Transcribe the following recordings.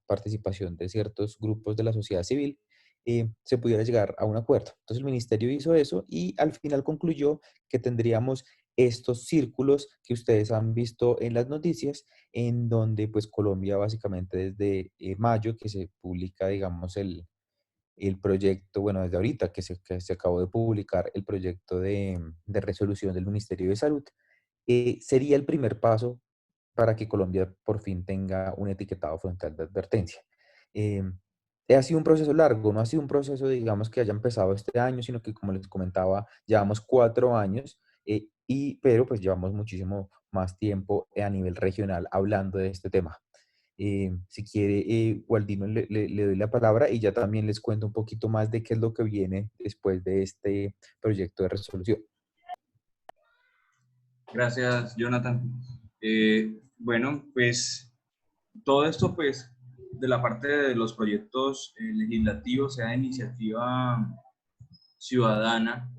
participación de ciertos grupos de la sociedad civil, se pudiera llegar a un acuerdo. Entonces el ministerio hizo eso y al final concluyó que tendríamos estos círculos que ustedes han visto en las noticias, en donde pues Colombia básicamente desde mayo que se publica, digamos, el proyecto, bueno, desde ahorita que se acabó de publicar el proyecto de resolución del Ministerio de Salud, sería el primer paso para que Colombia por fin tenga un etiquetado frontal de advertencia. Em, ha sido un proceso largo, no ha sido un proceso, digamos, que haya empezado este año, sino que, como les comentaba, llevamos 4 años, pero pues llevamos muchísimo más tiempo a nivel regional hablando de este tema. Si quiere, Gualdino, le doy la palabra y ya también les cuento un poquito más de qué es lo que viene después de este proyecto de resolución. Gracias, Jonathan. Bueno, pues todo esto, pues, de la parte de los proyectos legislativos, sea de iniciativa ciudadana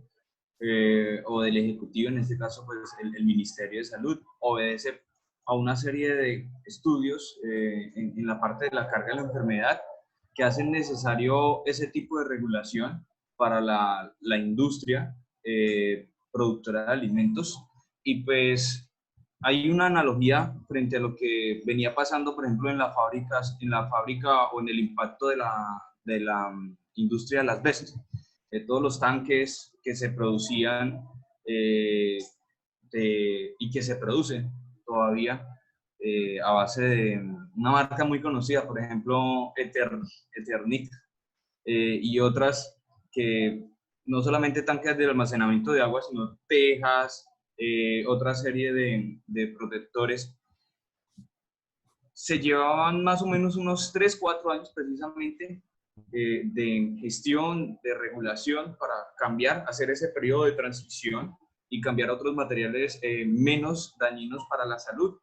o del Ejecutivo, en este caso, pues, el Ministerio de Salud, obedece a una serie de estudios en la parte de la carga de la enfermedad que hacen necesario ese tipo de regulación para la industria productora de alimentos. Y pues hay una analogía frente a lo que venía pasando, por ejemplo, en la fábrica o en el impacto de la industria del asbesto, de todos los tanques que se producían eh, y que se producen todavía a base de una marca muy conocida, por ejemplo, Eternit, y otras que no solamente tanques de almacenamiento de agua, sino tejas, otra serie de protectores. Se llevaban más o menos unos 3 4 años precisamente de gestión, de regulación para cambiar, hacer ese periodo de transición y cambiar a otros materiales menos dañinos para la salud.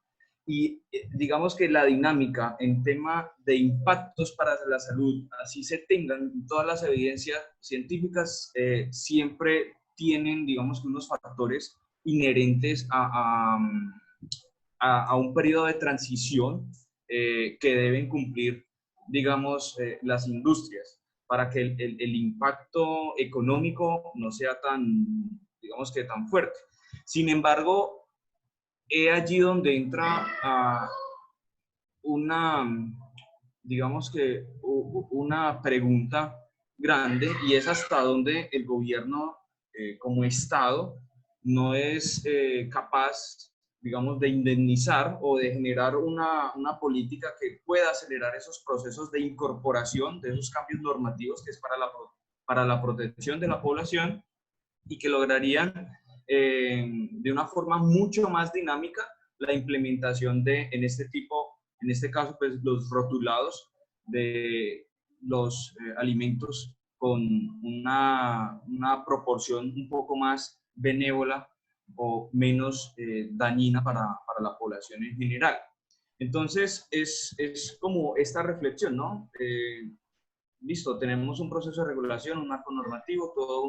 Y digamos que la dinámica en tema de impactos para la salud, así se tengan todas las evidencias científicas, siempre tienen, digamos, unos factores inherentes a un periodo de transición que deben cumplir, digamos, las industrias para que el impacto económico no sea tan, digamos que tan fuerte. Sin embargo, es allí donde entra una, digamos que una pregunta grande, y es hasta dónde el gobierno como Estado no es capaz, digamos, de indemnizar o de generar una política que pueda acelerar esos procesos de incorporación de esos cambios normativos que es para la protección de la población y que lograrían de una forma mucho más dinámica la implementación de, en este caso, pues los rotulados de los alimentos con una proporción un poco más benévola o menos dañina para la población en general. Entonces, es como esta reflexión, ¿no? Listo, tenemos un proceso de regulación, un marco normativo, toda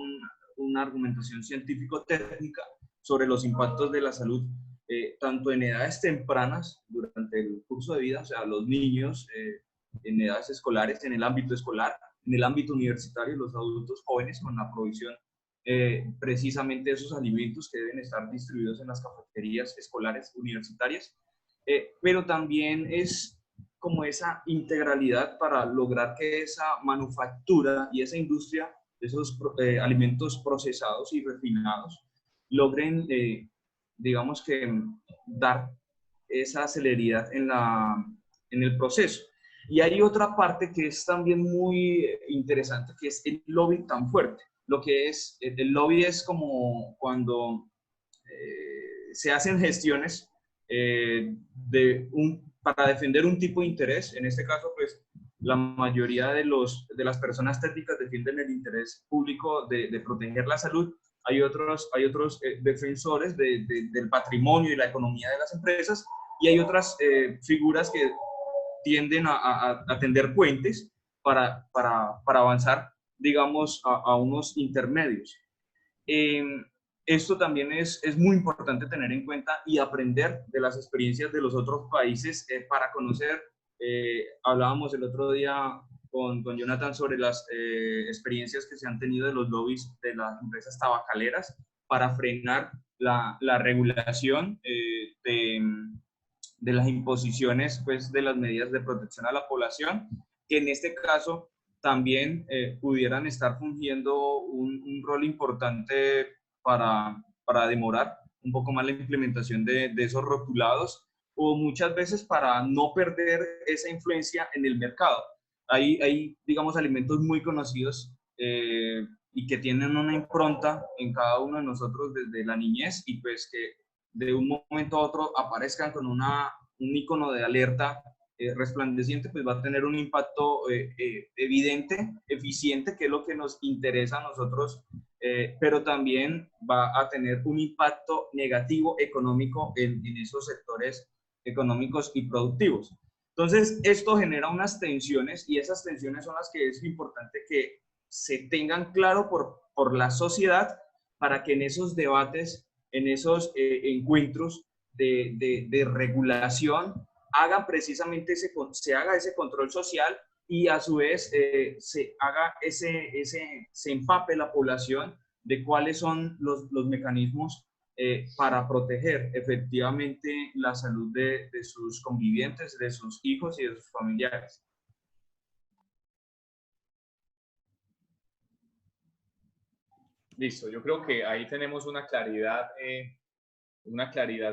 una argumentación científico-técnica sobre los impactos de la salud, tanto en edades tempranas durante el curso de vida, o sea, los niños en edades escolares, en el ámbito escolar, en el ámbito universitario, los adultos jóvenes con la provisión precisamente de esos alimentos que deben estar distribuidos en las cafeterías escolares universitarias, pero también es como esa integralidad para lograr que esa manufactura y esa industria de esos alimentos procesados y refinados logren, digamos que, dar esa celeridad en el proceso. Y hay otra parte que es también muy interesante, que es el lobby tan fuerte. Lo que es, el lobby es como cuando se hacen gestiones para defender un tipo de interés. En este caso, pues, la mayoría de las personas técnicas defienden el interés público de proteger la salud. Hay otros defensores del patrimonio y la economía de las empresas, y hay otras figuras que tienden a tender puentes para avanzar, digamos, a unos intermedios. Eh, Esto también es muy importante tener en cuenta y aprender de las experiencias de los otros países para conocer Hablábamos el otro día con Jonathan sobre las experiencias que se han tenido de los lobbies de las empresas tabacaleras para frenar la regulación de las imposiciones, pues, de las medidas de protección a la población, que en este caso también pudieran estar fungiendo un rol importante para demorar un poco más la implementación de esos rotulados, o muchas veces para no perder esa influencia en el mercado. Hay digamos, alimentos muy conocidos y que tienen una impronta en cada uno de nosotros desde la niñez, y pues que de un momento a otro aparezcan con un icono de alerta resplandeciente, pues va a tener un impacto evidente, eficiente, que es lo que nos interesa a nosotros, pero también va a tener un impacto negativo económico en esos sectores económicos y productivos. Entonces, esto genera unas tensiones, y esas tensiones son las que es importante que se tengan claro por la sociedad, para que en esos debates, en esos encuentros de regulación, haga precisamente se haga ese control social, y a su vez se haga se empape la población de cuáles son los mecanismos para proteger efectivamente la salud de sus convivientes, de sus hijos y de sus familiares. Listo, yo creo que ahí tenemos una claridad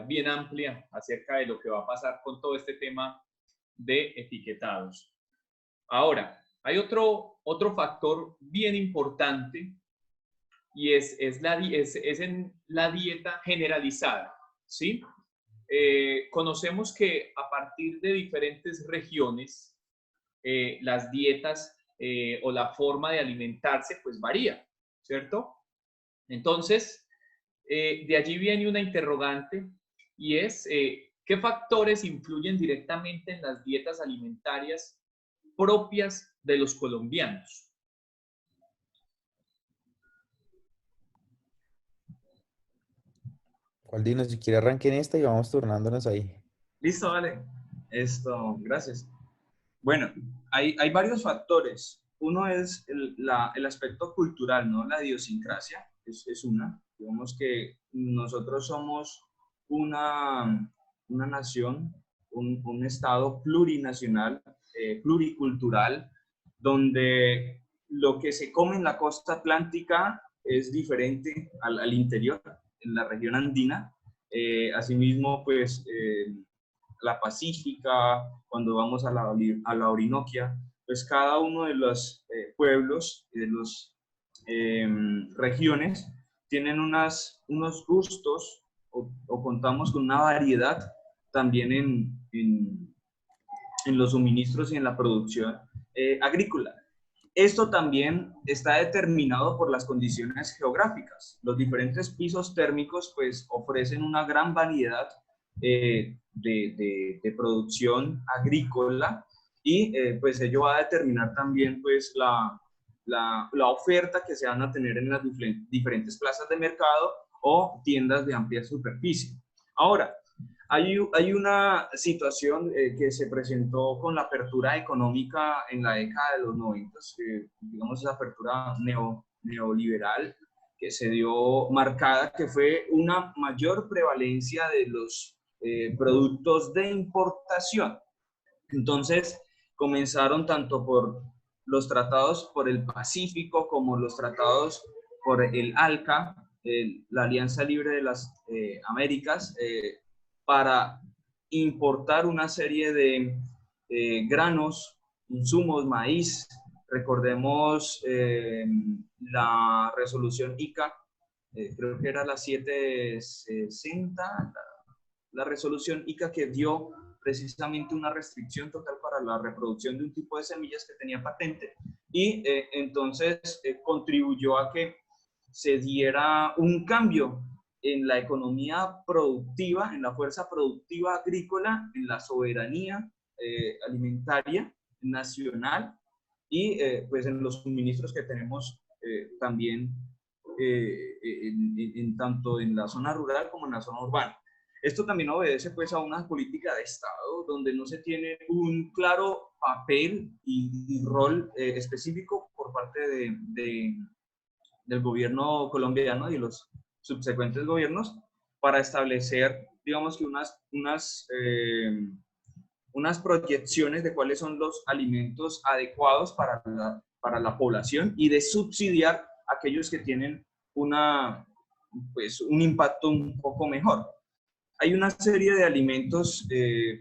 bien amplia acerca de lo que va a pasar con todo este tema de etiquetados. Ahora, hay otro factor bien importante, y es en la dieta generalizada, ¿sí? Conocemos que a partir de diferentes regiones, las dietas o la forma de alimentarse pues varía, ¿cierto? Entonces, de allí viene una interrogante, y es ¿qué factores influyen directamente en las dietas alimentarias propias de los colombianos? Cual Dino, si quiere arranquen esta y vamos turnándonos ahí. Listo, vale. Gracias. Bueno, hay varios factores. Uno es el aspecto cultural, ¿no? La idiosincrasia es una. Digamos que nosotros somos una nación, un estado plurinacional, pluricultural, donde lo que se come en la costa atlántica es diferente al interior, en la región andina. Asimismo, pues la Pacífica, cuando vamos a la Orinoquia, pues cada uno de los pueblos, de las regiones, tienen unos gustos, o contamos con una variedad también en los suministros y en la producción agrícola. Esto también está determinado por las condiciones geográficas. Los diferentes pisos térmicos pues ofrecen una gran variedad de producción agrícola, y pues ello va a determinar también pues la oferta que se van a tener en las diferentes plazas de mercado o tiendas de amplia superficie. Ahora, hay una situación que se presentó con la apertura económica en la década de los 90, digamos esa apertura neoliberal que se dio marcada, que fue una mayor prevalencia de los productos de importación. Entonces, comenzaron tanto por los tratados por el Pacífico como los tratados por el ALCA, la Alianza Libre de las Américas, para importar una serie de granos, insumos, maíz. Recordemos la resolución ICA, creo que era la 760, la resolución ICA, que dio precisamente una restricción total para la reproducción de un tipo de semillas que tenía patente, y entonces contribuyó a que se diera un cambio en la economía productiva, en la fuerza productiva agrícola, en la soberanía alimentaria nacional, y pues en los suministros que tenemos también tanto en la zona rural como en la zona urbana. Esto también obedece pues a una política de Estado donde no se tiene un claro papel y rol específico por parte del gobierno colombiano y los subsecuentes gobiernos para establecer, digamos que unas proyecciones de cuáles son los alimentos adecuados para la población y de subsidiar aquellos que tienen pues, un impacto un poco mejor. Hay una serie de alimentos,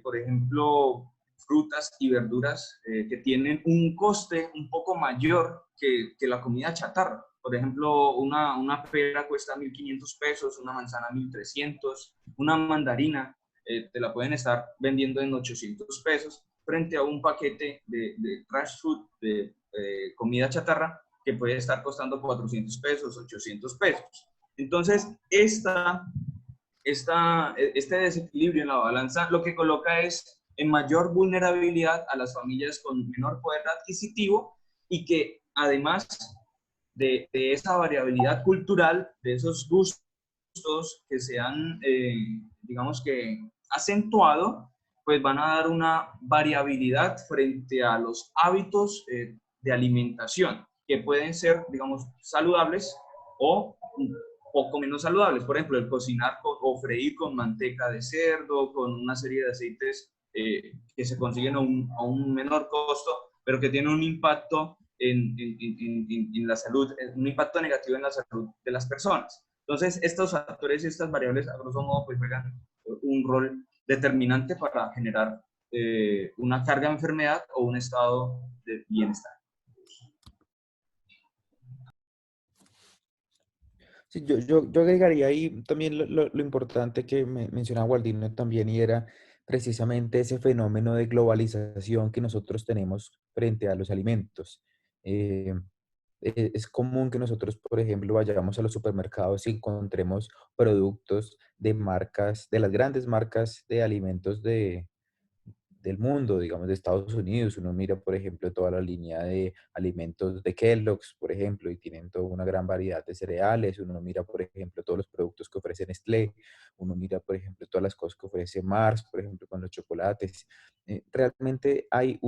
por ejemplo, frutas y verduras que tienen un coste un poco mayor que la comida chatarra. Por ejemplo, una pera cuesta 1.500 pesos, una manzana 1.300, una mandarina te la pueden estar vendiendo en 800 pesos frente a un paquete de trash food, de comida chatarra, que puede estar costando 400 pesos, 800 pesos. Entonces, este desequilibrio en la balanza lo que coloca es en mayor vulnerabilidad a las familias con menor poder adquisitivo y que además de esa variabilidad cultural, de esos gustos que se han, digamos que, acentuado, pues van a dar una variabilidad frente a los hábitos de alimentación, que pueden ser, digamos, saludables o un poco menos saludables. Por ejemplo, el cocinar o freír con manteca de cerdo, con una serie de aceites que se consiguen a un menor costo, pero que tienen un impacto en la salud, un impacto negativo en la salud de las personas. Entonces, estos factores y estas variables, a grosso modo, pues juegan un rol determinante para generar una carga de enfermedad o un estado de bienestar. Sí, yo agregaría ahí también lo importante que mencionaba Gualdino también, y era precisamente ese fenómeno de globalización que nosotros tenemos frente a los alimentos. Eh, es común que nosotros, por ejemplo, vayamos a los supermercados y encontremos productos de marcas, de las grandes marcas de alimentos del mundo, digamos, de Estados Unidos. Uno mira, por ejemplo, toda la línea de alimentos de Kellogg's, por ejemplo, y tienen toda una gran variedad de cereales. Uno mira, por ejemplo, todos los productos que ofrece Nestlé. Uno mira, por ejemplo, todas las cosas que ofrece Mars, por ejemplo, con los chocolates. Realmente hay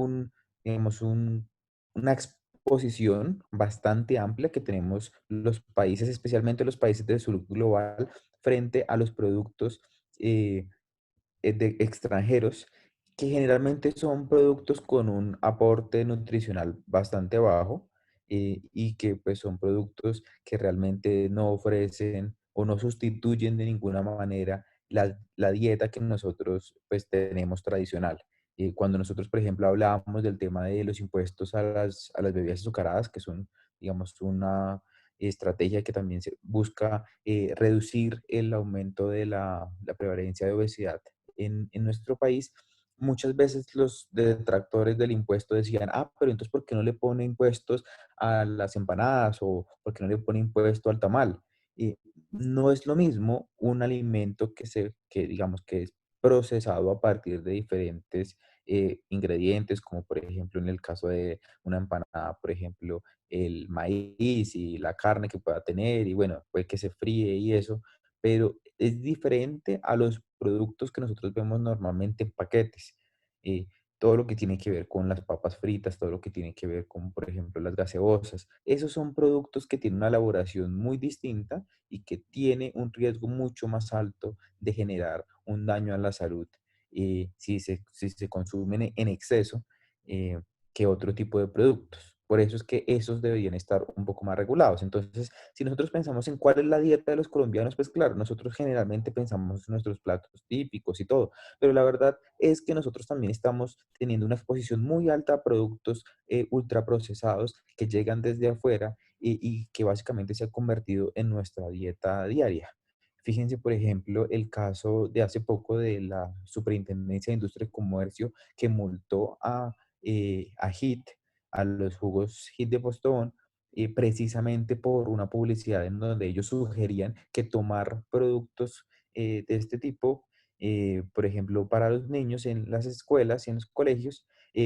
digamos, una exposición bastante amplia que tenemos los países, especialmente los países del sur global, frente a los productos de extranjeros, que generalmente son productos con un aporte nutricional bastante bajo, y que pues son productos que realmente no ofrecen o no sustituyen de ninguna manera la dieta que nosotros pues tenemos tradicional. Cuando nosotros, por ejemplo, hablábamos del tema de los impuestos a las bebidas azucaradas, que son, digamos, una estrategia que también se busca reducir el aumento de la prevalencia de obesidad en nuestro país. Muchas veces los detractores del impuesto decían, pero entonces ¿por qué no le pone impuestos a las empanadas o por qué no le pone impuesto al tamal? Y no es lo mismo un alimento que digamos que es procesado a partir de diferentes ingredientes, como por ejemplo en el caso de una empanada, por ejemplo, el maíz y la carne que pueda tener, y bueno, puede que se fríe y eso, pero es diferente a los productos que nosotros vemos normalmente en paquetes. Eh, Todo lo que tiene que ver con las papas fritas, todo lo que tiene que ver con, por ejemplo, las gaseosas. Esos son productos que tienen una elaboración muy distinta y que tiene un riesgo mucho más alto de generar un daño a la salud si se consumen en exceso eh, que otro tipo de productos. Por eso es que esos deberían estar un poco más regulados. Entonces, si nosotros pensamos en cuál es la dieta de los colombianos, pues claro, nosotros generalmente pensamos en nuestros platos típicos y todo, pero la verdad es que nosotros también estamos teniendo una exposición muy alta a productos ultraprocesados que llegan desde afuera y que básicamente se ha convertido en nuestra dieta diaria. Fíjense, por ejemplo, el caso de hace poco de la Superintendencia de Industria y Comercio que multó a HIT, a los jugos HIT de Postobón, precisamente por una publicidad en donde ellos sugerían que tomar productos de este tipo, por ejemplo, para los niños en las escuelas y en los colegios,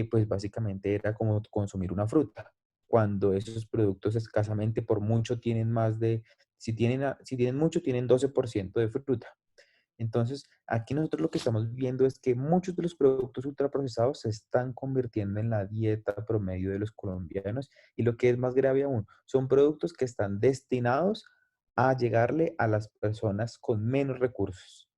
pues básicamente era como consumir una fruta, cuando esos productos escasamente por mucho tienen más de, si tienen mucho, tienen 12% de fruta. Entonces, aquí nosotros lo que estamos viendo es que muchos de los productos ultraprocesados se están convirtiendo en la dieta promedio de los colombianos y lo que es más grave aún, son productos que están destinados a llegarle a las personas con menos recursos,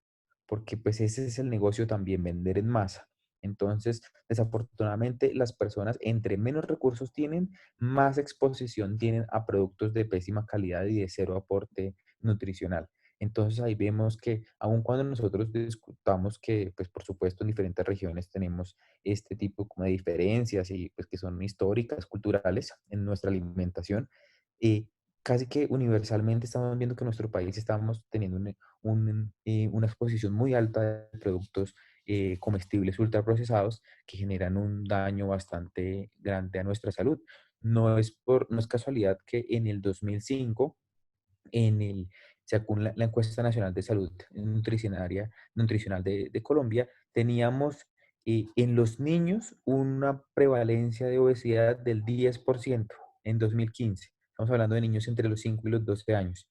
porque pues ese es el negocio también, vender en masa. Entonces, desafortunadamente, las personas entre menos recursos tienen, más exposición tienen a productos de pésima calidad y de cero aporte nutricional. Entonces ahí vemos que aun cuando nosotros discutamos que, pues por supuesto, en diferentes regiones tenemos este tipo como de diferencias y pues que son históricas, culturales en nuestra alimentación, eh, casi que universalmente estamos viendo que en nuestro país estamos teniendo una exposición muy alta de productos comestibles ultraprocesados que generan un daño bastante grande a nuestra salud. No es casualidad que en el 2005 en el, según la encuesta nacional de salud nutricional de Colombia, teníamos en los niños una prevalencia de obesidad del 10% en 2015. Estamos hablando de niños entre los 5 y los 12 años.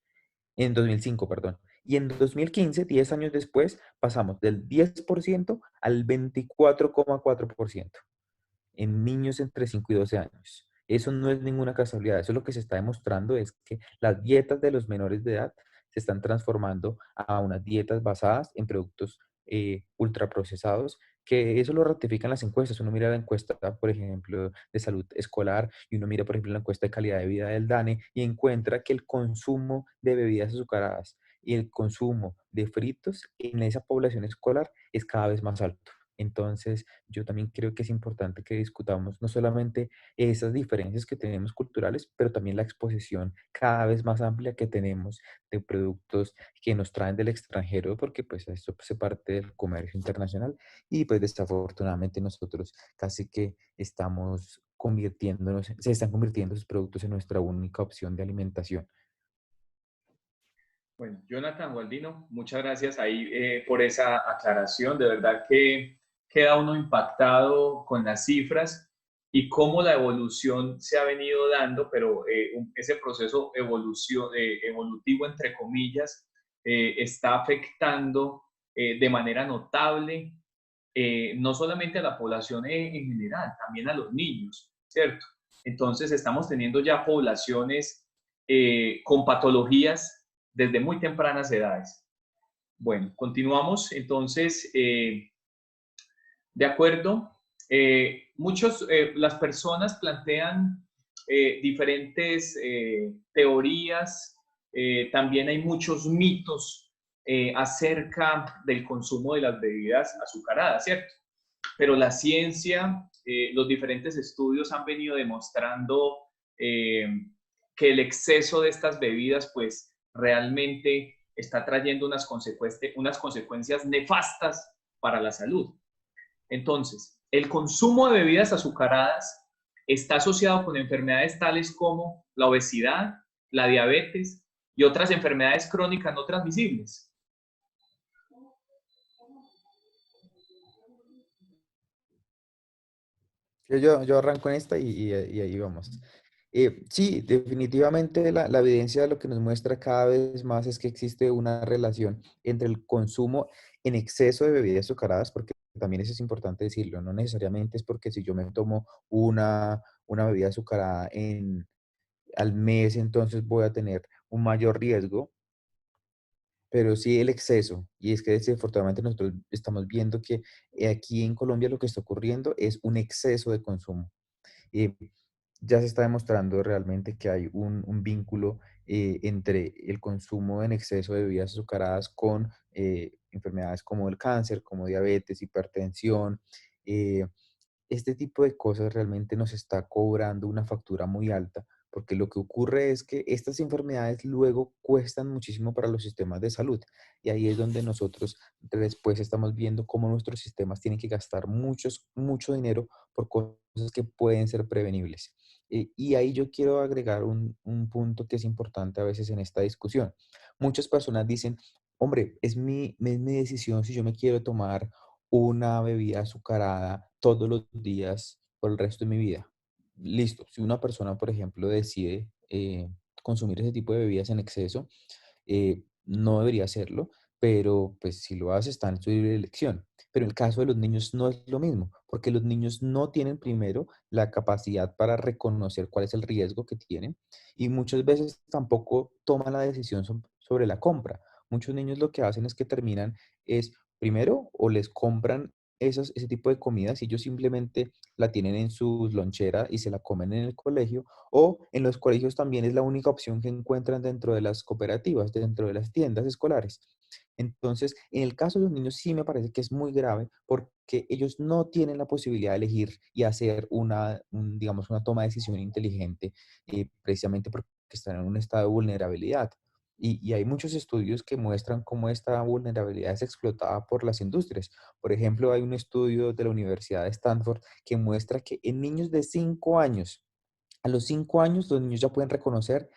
En 2005, perdón. Y en 2015, 10 años después, pasamos del 10% al 24,4% en niños entre 5 y 12 años. Eso no es ninguna casualidad, eso lo que se está demostrando es que las dietas de los menores de edad se están transformando a unas dietas basadas en productos ultraprocesados, que eso lo ratifican las encuestas. Uno mira la encuesta, por ejemplo, de salud escolar y uno mira, por ejemplo, la encuesta de calidad de vida del DANE y encuentra que el consumo de bebidas azucaradas y el consumo de fritos en esa población escolar es cada vez más alto. Entonces, yo también creo que es importante que discutamos no solamente esas diferencias que tenemos culturales, pero también la exposición cada vez más amplia que tenemos de productos que nos traen del extranjero, porque pues esto pues, hace parte del comercio internacional y pues desafortunadamente nosotros casi que estamos convirtiéndonos, se están convirtiendo esos productos en nuestra única opción de alimentación. Bueno, Jonathan Gualdino, muchas gracias ahí por esa aclaración. De verdad que queda uno impactado con las cifras y cómo la evolución se ha venido dando, pero ese proceso evolutivo, entre comillas, está afectando de manera notable no solamente a la población en general, también a los niños, ¿cierto? Entonces estamos teniendo ya poblaciones con patologías desde muy tempranas edades. Bueno, continuamos entonces, de acuerdo. Las personas plantean diferentes teorías, también hay muchos mitos acerca del consumo de las bebidas azucaradas, ¿cierto? Pero la ciencia, los diferentes estudios han venido demostrando eh, que el exceso de estas bebidas, pues realmente está trayendo unas consecuencias nefastas para la salud. Entonces, el consumo de bebidas azucaradas está asociado con enfermedades tales como la obesidad, la diabetes y otras enfermedades crónicas no transmisibles. Yo arranco en esta y ahí vamos. Sí, definitivamente la evidencia lo que nos muestra cada vez más es que existe una relación entre el consumo en exceso de bebidas azucaradas, porque también eso es importante decirlo, no necesariamente es porque si yo me tomo una bebida azucarada al mes, entonces voy a tener un mayor riesgo, pero sí el exceso. Y es que desafortunadamente nosotros estamos viendo que aquí en Colombia lo que está ocurriendo es un exceso de consumo. eh, ya se está demostrando realmente que hay un vínculo entre el consumo en exceso de bebidas azucaradas con enfermedades como el cáncer, como diabetes, hipertensión. eh, este tipo de cosas realmente nos está cobrando una factura muy alta, porque lo que ocurre es que estas enfermedades luego cuestan muchísimo para los sistemas de salud. Y ahí es donde nosotros después estamos viendo cómo nuestros sistemas tienen que gastar mucho dinero por cosas que pueden ser prevenibles. Y ahí yo quiero agregar un punto que es importante a veces en esta discusión. Muchas personas dicen, hombre, es mi decisión si yo me quiero tomar una bebida azucarada todos los días por el resto de mi vida. Listo, si una persona, por ejemplo, decide consumir ese tipo de bebidas en exceso, no debería hacerlo, pero pues si lo hace está en su libre elección. Pero en el caso de los niños no es lo mismo, porque los niños no tienen primero la capacidad para reconocer cuál es el riesgo que tienen y muchas veces tampoco toman la decisión sobre la compra. Muchos niños lo que hacen es que terminan es primero o les compran ese tipo de comidas y ellos simplemente la tienen en su lonchera y se la comen en el colegio, o en los colegios también es la única opción que encuentran dentro de las cooperativas, dentro de las tiendas escolares. Entonces, en el caso de los niños sí me parece que es muy grave porque ellos no tienen la posibilidad de elegir y hacer digamos, una toma de decisión inteligente, precisamente porque están en un estado de vulnerabilidad. Y hay muchos estudios que muestran cómo esta vulnerabilidad es explotada por las industrias. Por ejemplo, hay un estudio de la Universidad de Stanford que muestra que en niños de 5 años, a los 5 años, los niños ya pueden reconocer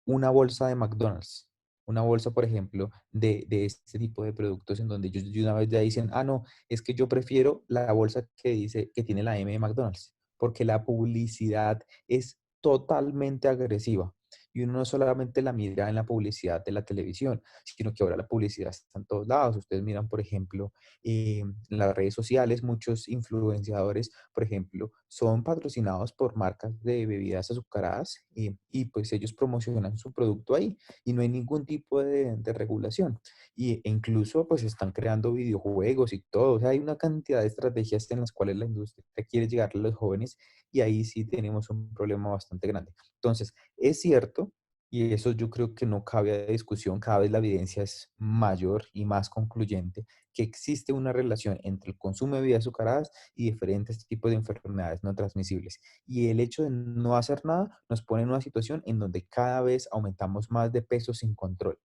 una bolsa de McDonald's. Una bolsa, por ejemplo, de este tipo de productos en donde ellos de una vez ya dicen, ah, no, es que yo prefiero la bolsa que dice que tiene la M de McDonald's, porque la publicidad es totalmente agresiva. Y uno no solamente la mira en la publicidad de la televisión, sino que ahora la publicidad está en todos lados. Ustedes miran, por ejemplo, en las redes sociales, muchos influenciadores, por ejemplo, son patrocinados por marcas de bebidas azucaradas y pues ellos promocionan su producto ahí y no hay ningún tipo de regulación. E incluso pues están creando videojuegos y todo. O sea, hay una cantidad de estrategias en las cuales la industria quiere llegar a los jóvenes y ahí sí tenemos un problema bastante grande. Entonces, es cierto, y eso yo creo que no cabe a discusión, cada vez la evidencia es mayor y más concluyente, que existe una relación entre el consumo de bebidas azucaradas y diferentes tipos de enfermedades no transmisibles. Y el hecho de no hacer nada nos pone en una situación en donde cada vez aumentamos más de peso sin control.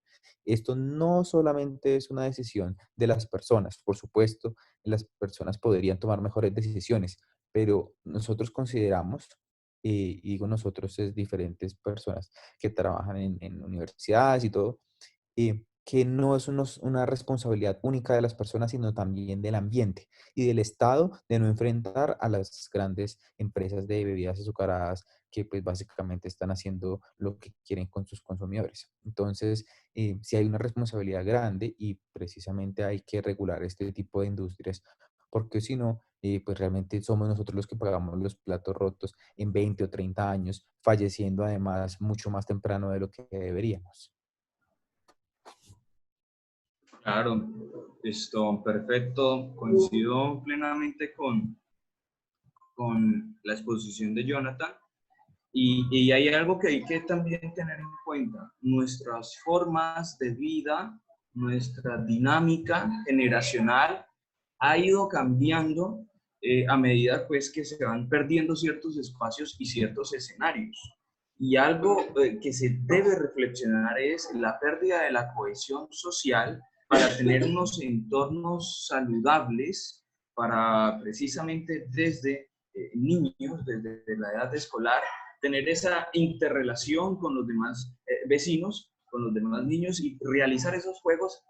Esto no solamente es una decisión de las personas, por supuesto, las personas podrían tomar mejores decisiones, pero nosotros consideramos, y digo nosotros, es diferentes personas que trabajan en universidades y todo, que no es una responsabilidad única de las personas, sino también del ambiente y del Estado de no enfrentar a las grandes empresas de bebidas azucaradas que pues básicamente están haciendo lo que quieren con sus consumidores. Entonces, sí hay una responsabilidad grande y precisamente hay que regular este tipo de industrias porque si no, pues realmente somos nosotros los que pagamos los platos rotos en 20 o 30 años, falleciendo además mucho más temprano de lo que deberíamos. Claro, esto, perfecto. Coincido plenamente con la exposición de Jonathan. Y hay algo que hay que también tener en cuenta. Nuestras formas de vida, nuestra dinámica generacional ha ido cambiando a medida pues, que se van perdiendo ciertos espacios y ciertos escenarios. Y algo que se debe reflexionar es la pérdida de la cohesión social para tener unos entornos saludables para precisamente desde niños, desde la edad escolar, tener esa interrelación con los demás vecinos, con los demás niños y realizar esos juegos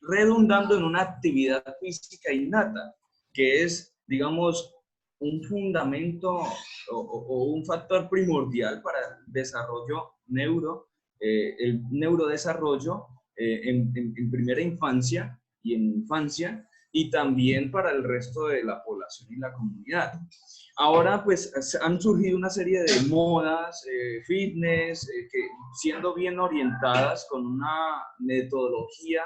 redundando en una actividad física innata, que es, digamos, un fundamento o un factor primordial para el desarrollo el neurodesarrollo en primera infancia y en infancia, y también para el resto de la población y la comunidad. Ahora, pues, han surgido una serie de modas, fitness, que siendo bien orientadas con una metodología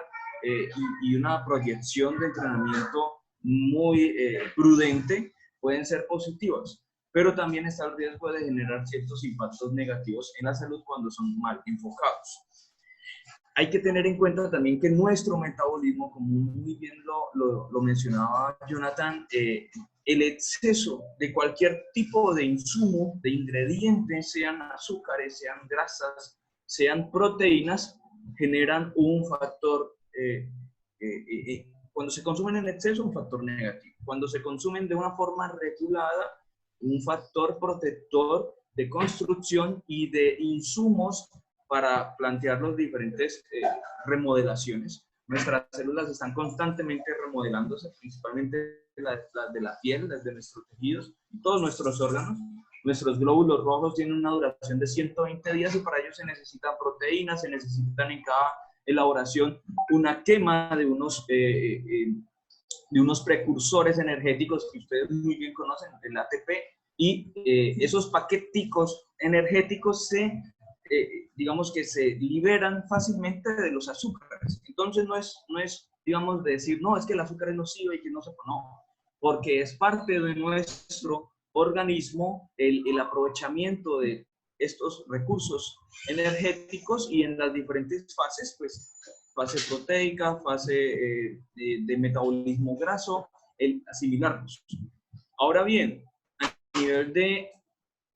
y una proyección de entrenamiento muy prudente, pueden ser positivas, pero también está el riesgo de generar ciertos impactos negativos en la salud cuando son mal enfocados. Hay que tener en cuenta también que nuestro metabolismo, como muy bien lo mencionaba Jonathan, el exceso de cualquier tipo de insumo, de ingredientes, sean azúcares, sean grasas, sean proteínas, generan un factor, cuando se consumen en exceso, un factor negativo. Cuando se consumen de una forma regulada, un factor protector de construcción y de insumos para plantear los diferentes remodelaciones. Nuestras células están constantemente remodelándose, principalmente las de la piel, las de nuestros tejidos y todos nuestros órganos. Nuestros glóbulos rojos tienen una duración de 120 días y para ello se necesitan proteínas, se necesitan en cada elaboración, una quema de unos precursores energéticos que ustedes muy bien conocen, el ATP, y esos paqueticos energéticos digamos que se liberan fácilmente de los azúcares. Entonces no es digamos, decir, no, es que el azúcar es nocivo y que no se... No, porque es parte de nuestro organismo el aprovechamiento de estos recursos energéticos y en las diferentes fases, pues fase proteica, fase de metabolismo graso, el asimilarlos. Ahora bien, a nivel de,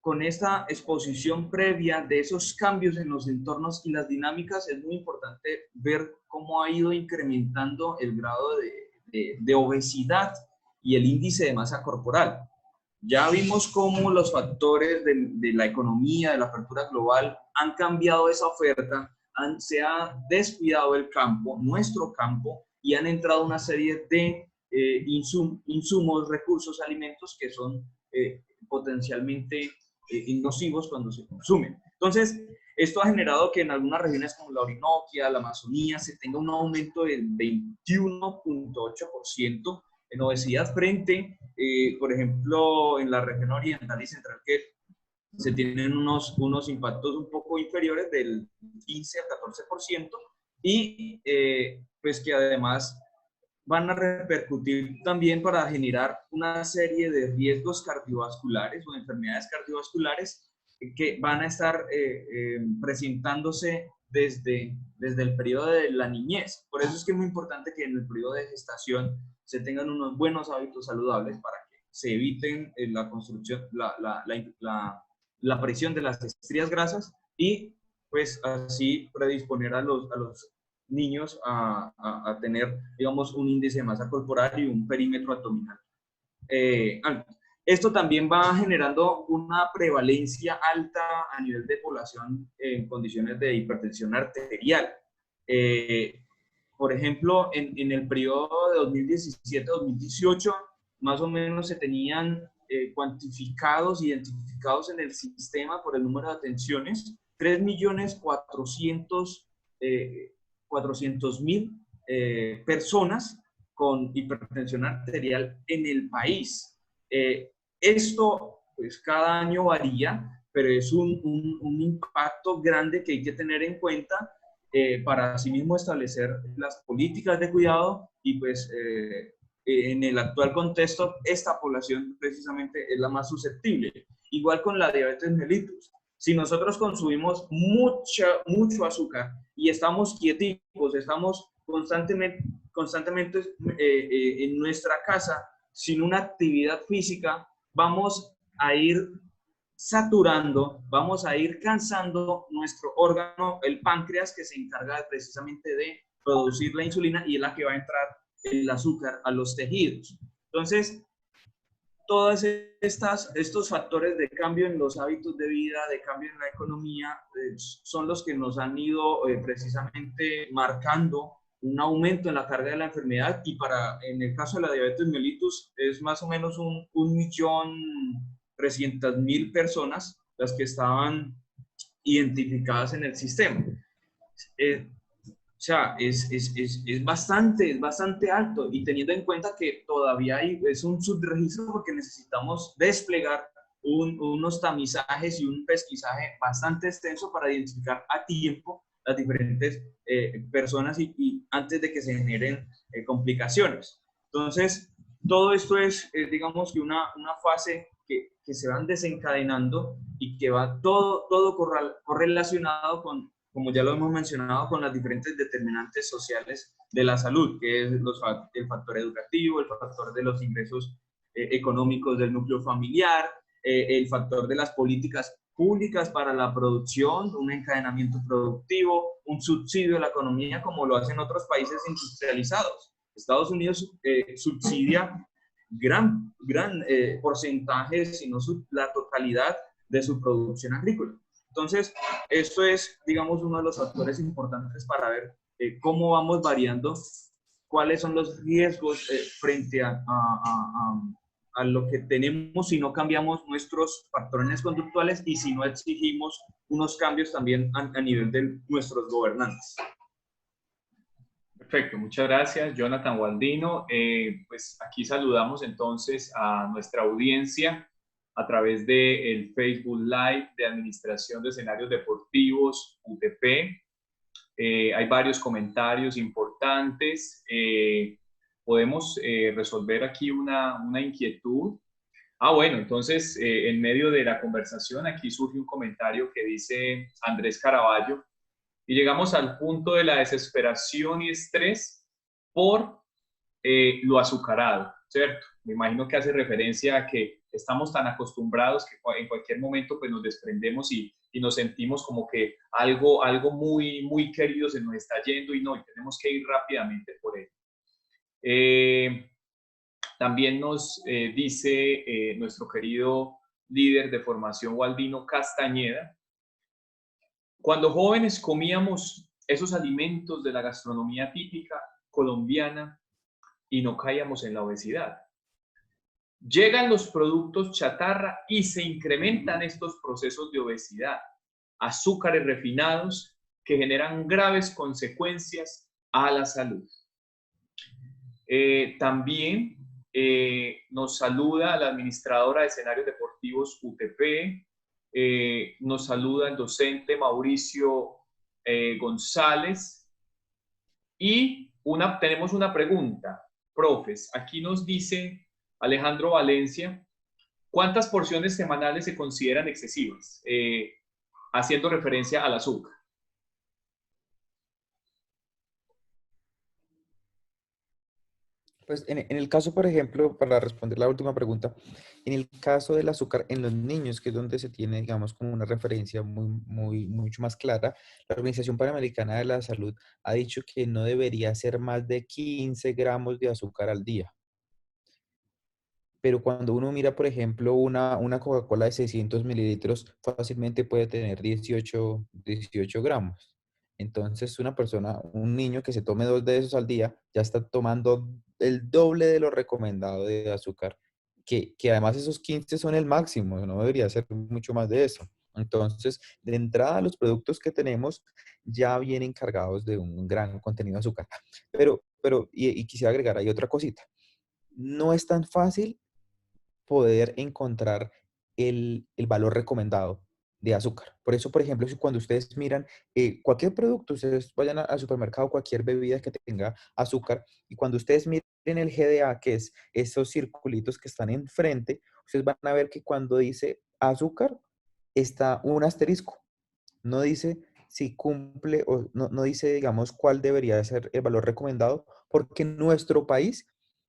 con esta exposición previa de esos cambios en los entornos y las dinámicas, es muy importante ver cómo ha ido incrementando el grado de obesidad y el índice de masa corporal. Ya vimos cómo los factores de la economía, de la apertura global, han cambiado esa oferta, se ha descuidado el campo, nuestro campo, y han entrado una serie de insumos, recursos, alimentos que son potencialmente nocivos cuando se consumen. Entonces, esto ha generado que en algunas regiones como la Orinoquia, la Amazonía, se tenga un aumento del 21.8% en obesidad frente, por ejemplo, en la región oriental y central, que se tienen unos impactos un poco inferiores del 15 al 14%, y pues que además van a repercutir también para generar una serie de riesgos cardiovasculares o enfermedades cardiovasculares que van a estar presentándose desde el periodo de la niñez. Por eso es que es muy importante que en el periodo de gestación se tengan unos buenos hábitos saludables para que se eviten la construcción, la aparición de las estrías grasas, y pues así predisponer a los niños a tener, digamos, un índice de masa corporal y un perímetro abdominal alto. Esto también va generando una prevalencia alta a nivel de población en condiciones de hipertensión arterial. Por ejemplo, en el periodo de 2017-2018, más o menos se tenían cuantificados, identificados en el sistema por el número de atenciones, 3.400.000 personas con hipertensión arterial en el país. Esto, pues, cada año varía, pero es un impacto grande que hay que tener en cuenta para asimismo establecer las políticas de cuidado y, pues, en el actual contexto, esta población precisamente es la más susceptible. Igual con la diabetes mellitus. Si nosotros consumimos mucho azúcar y estamos quieticos, estamos constantemente en nuestra casa sin una actividad física, vamos a ir saturando, vamos a ir cansando nuestro órgano, el páncreas, que se encarga precisamente de producir la insulina y es la que va a entrar el azúcar a los tejidos. Entonces, todos estos factores de cambio en los hábitos de vida, de cambio en la economía, son los que nos han ido precisamente marcando un aumento en la carga de la enfermedad, y en el caso de la diabetes mellitus es más o menos 1.300.000 personas las que estaban identificadas en el sistema. O sea, es bastante alto, y teniendo en cuenta que todavía es un subregistro porque necesitamos desplegar unos tamizajes y un pesquisaje bastante extenso para identificar a tiempo las diferentes personas y antes de que se generen complicaciones. Entonces, todo esto es digamos que una fase que se van desencadenando y que va todo correlacionado con, como ya lo hemos mencionado, con las diferentes determinantes sociales de la salud, que es el factor educativo, el factor de los ingresos económicos del núcleo familiar, el factor de las políticas públicas para la producción, un encadenamiento productivo, un subsidio de la economía, como lo hacen otros países industrializados. Estados Unidos subsidia gran porcentaje, si no la totalidad de su producción agrícola. Entonces, esto es, digamos, uno de los factores importantes para ver cómo vamos variando, cuáles son los riesgos frente a lo que tenemos si no cambiamos nuestros patrones conductuales y si no exigimos unos cambios también a nivel de nuestros gobernantes. Perfecto, muchas gracias, Jonathan Gualdino. Pues aquí saludamos entonces a nuestra audiencia a través del Facebook Live de Administración de Escenarios Deportivos, UTP. Hay varios comentarios importantes. Podemos resolver aquí una inquietud. Bueno, entonces, en medio de la conversación, aquí surge un comentario que dice Andrés Caraballo, y llegamos al punto de la desesperación y estrés por lo azucarado, ¿cierto? Me imagino que hace referencia a que estamos tan acostumbrados que en cualquier momento pues nos desprendemos y nos sentimos como que algo muy, muy querido se nos está yendo y no, y tenemos que ir rápidamente por él. También nos dice nuestro querido líder de formación, Gualdino Castañeda, cuando jóvenes comíamos esos alimentos de la gastronomía típica colombiana y no caíamos en la obesidad. Llegan los productos chatarra y se incrementan estos procesos de obesidad, azúcares refinados que generan graves consecuencias a la salud. También nos saluda la administradora de escenarios deportivos UTP, nos saluda el docente Mauricio González y tenemos una pregunta, profes. Aquí nos dice Alejandro Valencia, ¿cuántas porciones semanales se consideran excesivas? Haciendo referencia al azúcar. Pues en el caso, por ejemplo, para responder la última pregunta, en el caso del azúcar en los niños, que es donde se tiene, digamos, como una referencia mucho más clara, la Organización Panamericana de la Salud ha dicho que no debería ser más de 15 gramos de azúcar al día. Pero cuando uno mira, por ejemplo, una Coca-Cola de 600 mililitros, fácilmente puede tener 18 gramos. Entonces, una persona, un niño que se tome 2 de esos al día, ya está tomando el doble de lo recomendado de azúcar, que además esos 15 son el máximo, no debería ser mucho más de eso. Entonces, de entrada, los productos que tenemos ya vienen cargados de un gran contenido de azúcar. Y quisiera agregar ahí otra cosita. No es tan fácil poder encontrar el valor recomendado de azúcar. Por eso, por ejemplo, si cuando ustedes miran cualquier producto, ustedes vayan al supermercado, cualquier bebida que tenga azúcar, y cuando ustedes miren el GDA, que es esos circulitos que están enfrente, ustedes van a ver que cuando dice azúcar, está un asterisco. No dice si cumple o no dice, digamos, cuál debería ser el valor recomendado, porque nuestro país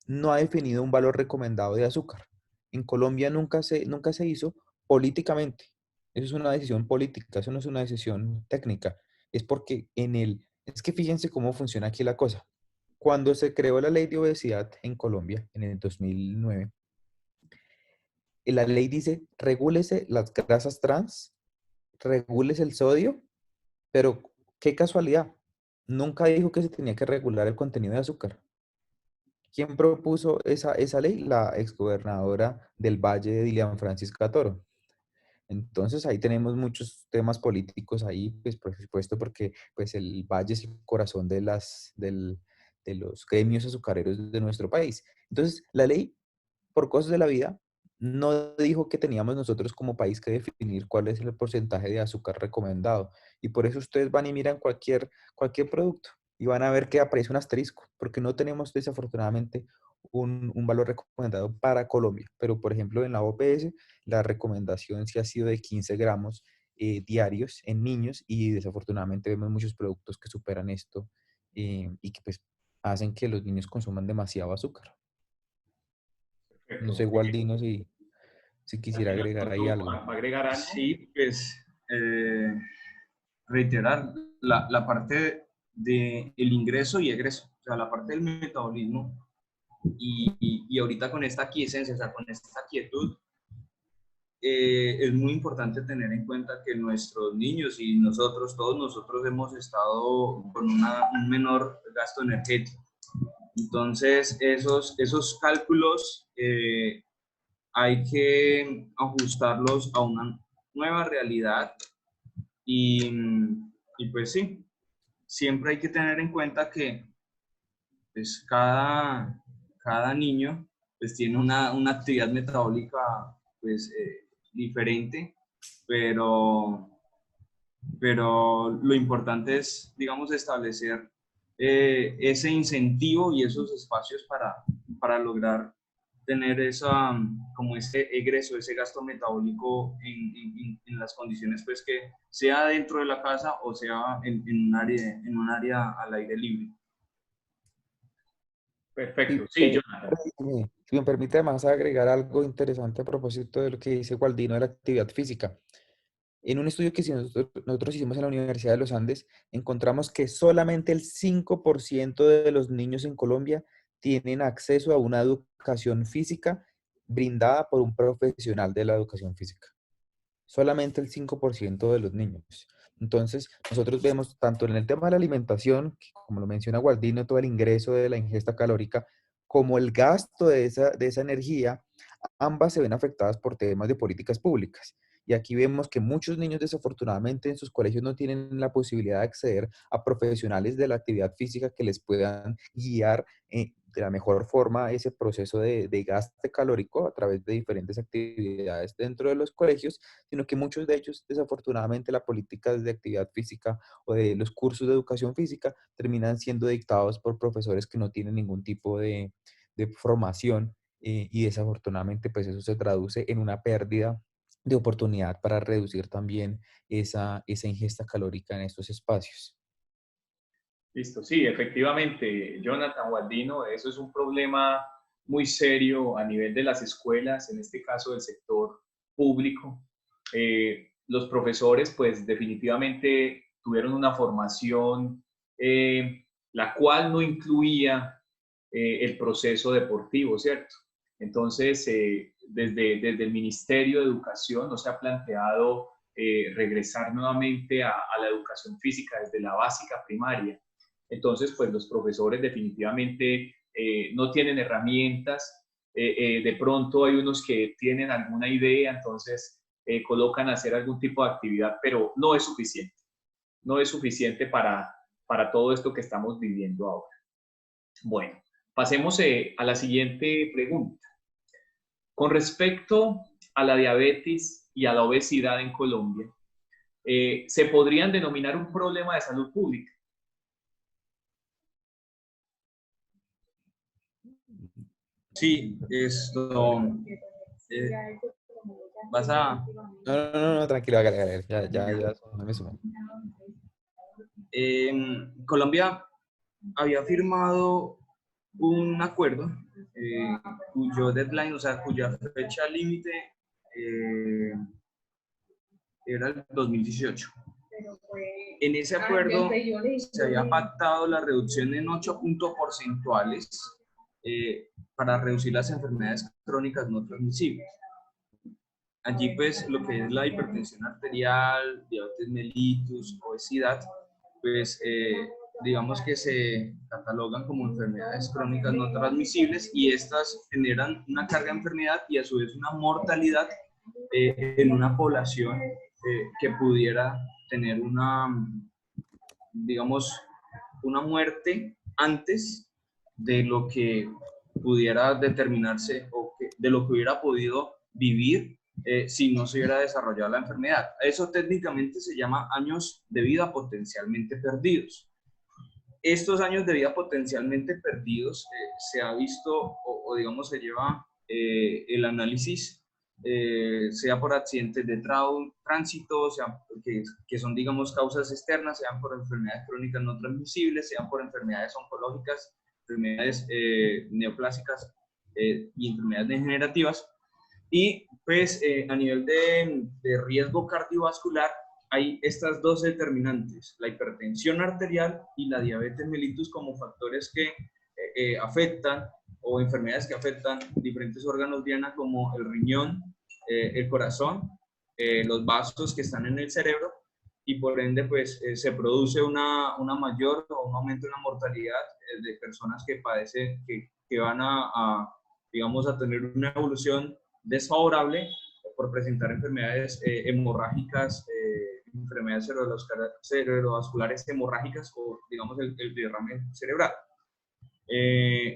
no ha definido un valor recomendado de azúcar. En Colombia nunca se hizo políticamente. Eso es una decisión política, eso no es una decisión técnica. Es porque es que fíjense cómo funciona aquí la cosa. Cuando se creó la ley de obesidad en Colombia, en el 2009, la ley dice, regúlese las grasas trans, regúlese el sodio, pero qué casualidad. Nunca dijo que se tenía que regular el contenido de azúcar. ¿Quién propuso esa ley? La exgobernadora del Valle, Dilian Francisca Toro. Entonces ahí tenemos muchos temas políticos ahí, pues por supuesto, porque pues el Valle es el corazón de los gremios azucareros de nuestro país. Entonces la ley, por cosas de la vida, no dijo que teníamos nosotros como país que definir cuál es el porcentaje de azúcar recomendado. Y por eso ustedes van y miran cualquier producto y van a ver que aparece un asterisco, porque no tenemos desafortunadamente un valor recomendado para Colombia. Pero, por ejemplo, en la OPS, la recomendación sí ha sido de 15 gramos diarios en niños y desafortunadamente vemos muchos productos que superan esto y que pues hacen que los niños consuman demasiado azúcar. No sé, Perfecto. Gualdino, si quisiera agregar ahí algo. ¿Va a agregar algo? Sí, pues reiterar la parte del ingreso y egreso, o sea, la parte del metabolismo y ahorita con esta quiesencia, o sea, con esta quietud, es muy importante tener en cuenta que nuestros niños y nosotros, todos nosotros hemos estado con un menor gasto energético. Entonces, esos cálculos hay que ajustarlos a una nueva realidad y pues sí, siempre hay que tener en cuenta que pues cada niño pues tiene una actividad metabólica pues diferente, pero lo importante es, digamos, establecer ese incentivo y esos espacios para lograr tener esa, como ese egreso, ese gasto metabólico en las condiciones pues que sea dentro de la casa o sea en un área al aire libre. Perfecto. Sí, Jonathan. Si me permite además agregar algo interesante a propósito de lo que dice Gualdino de la actividad física. En un estudio que nosotros hicimos en la Universidad de los Andes, encontramos que solamente el 5% de los niños en Colombia tienen acceso a una educación física brindada por un profesional de la educación física. Solamente el 5% de los niños. Entonces, nosotros vemos tanto en el tema de la alimentación, como lo menciona Gualdino, todo el ingreso de la ingesta calórica, como el gasto de esa energía, ambas se ven afectadas por temas de políticas públicas. Y aquí vemos que muchos niños desafortunadamente en sus colegios no tienen la posibilidad de acceder a profesionales de la actividad física que les puedan guiar de la mejor forma ese proceso de gasto calórico a través de diferentes actividades dentro de los colegios, sino que muchos de ellos, desafortunadamente, las políticas de actividad física o de los cursos de educación física terminan siendo dictados por profesores que no tienen ningún tipo de formación y desafortunadamente pues eso se traduce en una pérdida de oportunidad para reducir también esa ingesta calórica en estos espacios. Listo, sí, efectivamente, Jonathan, Gualdino, eso es un problema muy serio a nivel de las escuelas, en este caso del sector público. Los profesores, pues definitivamente tuvieron una formación la cual no incluía el proceso deportivo, ¿cierto? Entonces, desde el Ministerio de Educación no se ha planteado regresar nuevamente a la educación física desde la básica primaria. Entonces, pues los profesores definitivamente no tienen herramientas. De pronto hay unos que tienen alguna idea, entonces colocan a hacer algún tipo de actividad, pero no es suficiente. No es suficiente para todo esto que estamos viviendo ahora. Bueno, pasemos a la siguiente pregunta. Con respecto a la diabetes y a la obesidad en Colombia, ¿se podrían denominar un problema de salud pública? Sí, esto... vas a... No, tranquilo, hágale, ya, no me sumo. Colombia había firmado un acuerdo cuyo deadline, o sea, cuya fecha límite era el 2018. En ese acuerdo se había pactado la reducción en 8 puntos porcentuales para reducir las enfermedades crónicas no transmisibles. Allí pues lo que es la hipertensión arterial, diabetes mellitus, obesidad, pues digamos que se catalogan como enfermedades crónicas no transmisibles y estas generan una carga de enfermedad y a su vez una mortalidad en una población que pudiera tener digamos, una muerte antes de lo que pudiera determinarse o de lo que hubiera podido vivir si no se hubiera desarrollado la enfermedad. Eso técnicamente se llama años de vida potencialmente perdidos. Estos años de vida potencialmente perdidos se ha visto o digamos se lleva el análisis sea por accidentes de tránsito, sea que son digamos causas externas, sean por enfermedades crónicas no transmisibles, sean por enfermedades oncológicas, enfermedades neoplásicas y enfermedades degenerativas. Y pues a nivel de riesgo cardiovascular hay estas dos determinantes, la hipertensión arterial y la diabetes mellitus como factores que afectan o enfermedades que afectan diferentes órganos diana como el riñón, el corazón, los vasos que están en el cerebro y por ende pues se produce una mayor o un aumento en la mortalidad de personas que padecen, que van digamos a tener una evolución desfavorable por presentar enfermedades hemorrágicas, enfermedades cerebrovasculares hemorrágicas o digamos el derrame cerebral.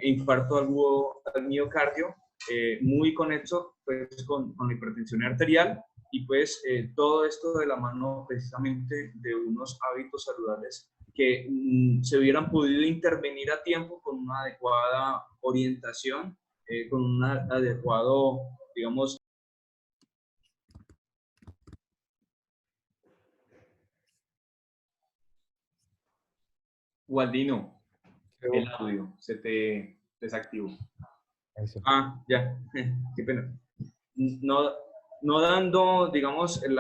infarto al miocardio, muy conecto pues, con la hipertensión arterial y pues todo esto de la mano precisamente de unos hábitos saludables que se hubieran podido intervenir a tiempo con una adecuada orientación, con un adecuado, digamos, Waldino, el Creo audio se te desactivó. eso. ya, qué pena. No, no dando, digamos, el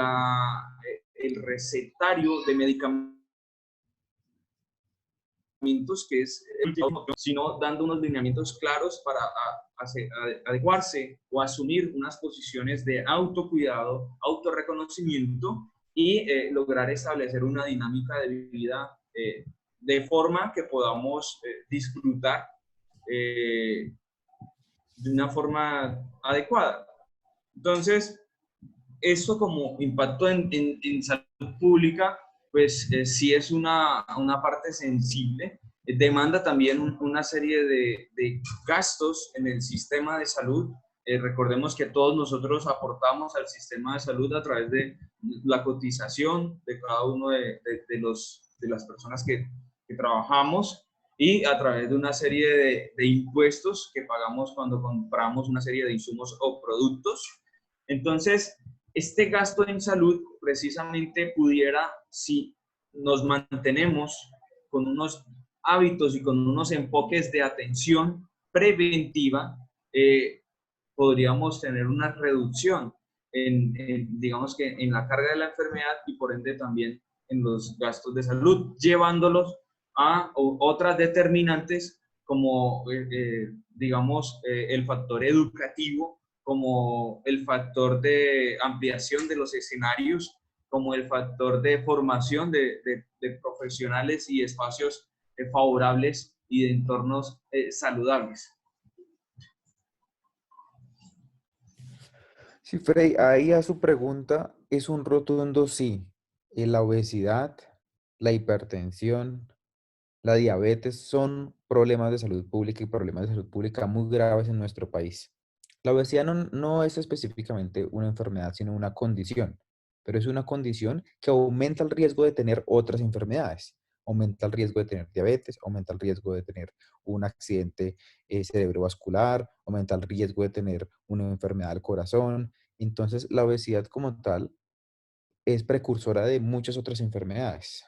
recetario de medicamentos que es sino dando unos lineamientos claros para adecuarse o asumir unas posiciones de autocuidado, autorreconocimiento y lograr establecer una dinámica de vida de forma que podamos disfrutar de una forma adecuada. Entonces, esto como impacto en salud pública, pues sí es una parte sensible. Demanda también una serie de gastos en el sistema de salud. Recordemos que todos nosotros aportamos al sistema de salud a través de la cotización de cada uno de las personas que trabajamos y a través de una serie de impuestos que pagamos cuando compramos una serie de insumos o productos. Entonces, este gasto en salud precisamente pudiera, si nos mantenemos con unos hábitos y con unos enfoques de atención preventiva, podríamos tener una reducción digamos que en la carga de la enfermedad y por ende también en los gastos de salud, llevándolos a otras determinantes como, digamos, el factor educativo, como el factor de ampliación de los escenarios, como el factor de formación de profesionales y espacios favorables y de entornos saludables. Sí, Frey, ahí a su pregunta es un rotundo sí. La obesidad, la hipertensión, la diabetes son problemas de salud pública y problemas de salud pública muy graves en nuestro país. La obesidad no es específicamente una enfermedad, sino una condición, pero es una condición que aumenta el riesgo de tener otras enfermedades. Aumenta el riesgo de tener diabetes, aumenta el riesgo de tener un accidente cerebrovascular, aumenta el riesgo de tener una enfermedad del corazón. Entonces, la obesidad como tal es precursora de muchas otras enfermedades.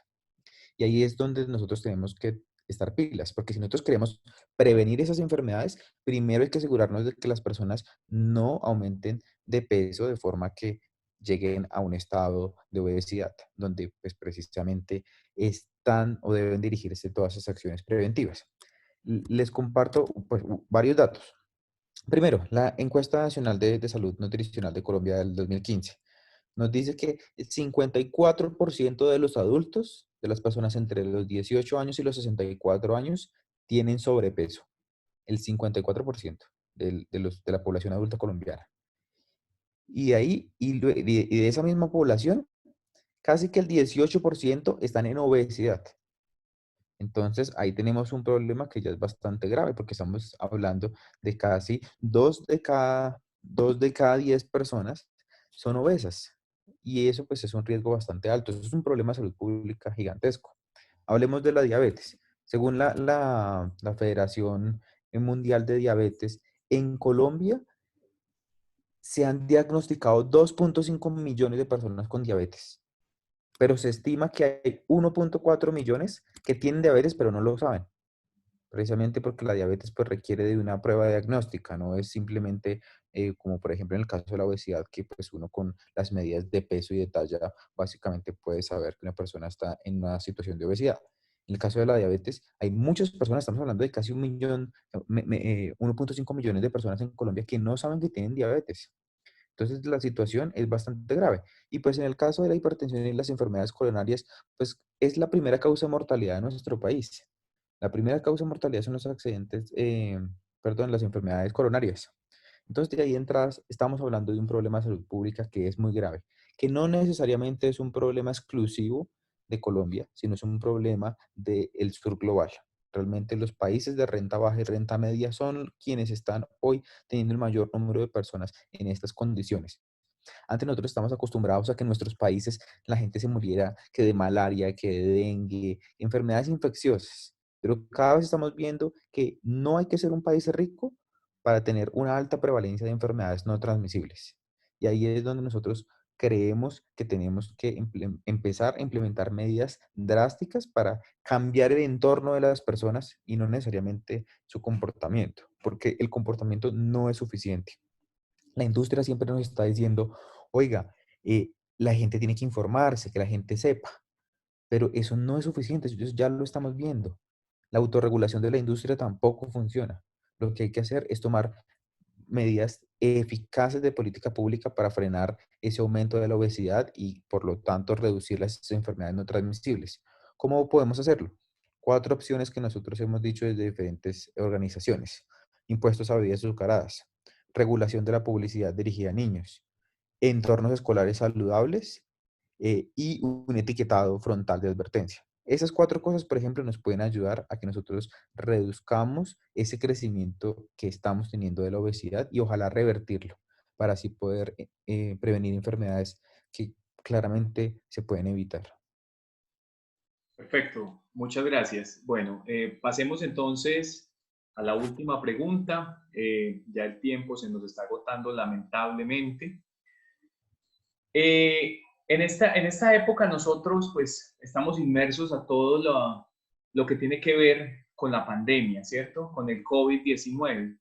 Y ahí es donde nosotros tenemos que estar pilas, porque si nosotros queremos prevenir esas enfermedades, primero hay que asegurarnos de que las personas no aumenten de peso de forma que lleguen a un estado de obesidad, donde pues precisamente están o deben dirigirse todas esas acciones preventivas. Les comparto pues, varios datos. Primero, la encuesta nacional de salud nutricional de Colombia del 2015 nos dice que el 54% de los adultos, de las personas entre los 18 años y los 64 años, tienen sobrepeso. El 54% de la población adulta colombiana. Y de ahí, y de esa misma población, casi que el 18% están en obesidad. Entonces, ahí tenemos un problema que ya es bastante grave, porque estamos hablando de casi 2 de cada 10 personas son obesas. Y eso pues es un riesgo bastante alto. Eso es un problema de salud pública gigantesco. Hablemos de la diabetes. Según la Federación Mundial de Diabetes, en Colombia se han diagnosticado 2.5 millones de personas con diabetes, pero se estima que hay 1.4 millones que tienen diabetes pero no lo saben, precisamente porque la diabetes pues requiere de una prueba diagnóstica, no es simplemente como por ejemplo en el caso de la obesidad, que pues uno con las medidas de peso y de talla básicamente puede saber que una persona está en una situación de obesidad. En el caso de la diabetes, hay muchas personas, estamos hablando de casi 1.5 millones de personas en Colombia que no saben que tienen diabetes. Entonces la situación es bastante grave. Y pues en el caso de la hipertensión y las enfermedades coronarias, pues es la primera causa de mortalidad en nuestro país. La primera causa de mortalidad son los accidentes, perdón, las enfermedades coronarias. Entonces de ahí entradas estamos hablando de un problema de salud pública que es muy grave, que no necesariamente es un problema exclusivo de Colombia, sino es un problema del sur global. Realmente los países de renta baja y renta media son quienes están hoy teniendo el mayor número de personas en estas condiciones. Antes nosotros estamos acostumbrados a que en nuestros países la gente se muriera que de malaria, que de dengue, enfermedades infecciosas. Pero cada vez estamos viendo que no hay que ser un país rico para tener una alta prevalencia de enfermedades no transmisibles. Y ahí es donde nosotros creemos que tenemos que empezar a implementar medidas drásticas para cambiar el entorno de las personas y no necesariamente su comportamiento, porque el comportamiento no es suficiente. La industria siempre nos está diciendo, oiga, la gente tiene que informarse, que la gente sepa, pero eso no es suficiente, eso ya lo estamos viendo. La autorregulación de la industria tampoco funciona. Lo que hay que hacer es tomar medidas eficaces de política pública para frenar ese aumento de la obesidad y, por lo tanto, reducir las enfermedades no transmisibles. ¿Cómo podemos hacerlo? 4 opciones que nosotros hemos dicho desde diferentes organizaciones. Impuestos a bebidas azucaradas, regulación de la publicidad dirigida a niños, entornos escolares saludables y un etiquetado frontal de advertencia. Esas 4 cosas, por ejemplo, nos pueden ayudar a que nosotros reduzcamos ese crecimiento que estamos teniendo de la obesidad y ojalá revertirlo para así poder prevenir enfermedades que claramente se pueden evitar. Perfecto, muchas gracias. Bueno, pasemos entonces a la última pregunta. Ya el tiempo se nos está agotando lamentablemente. En esta época nosotros pues estamos inmersos a todo lo que tiene que ver con la pandemia, ¿cierto? Con el COVID-19.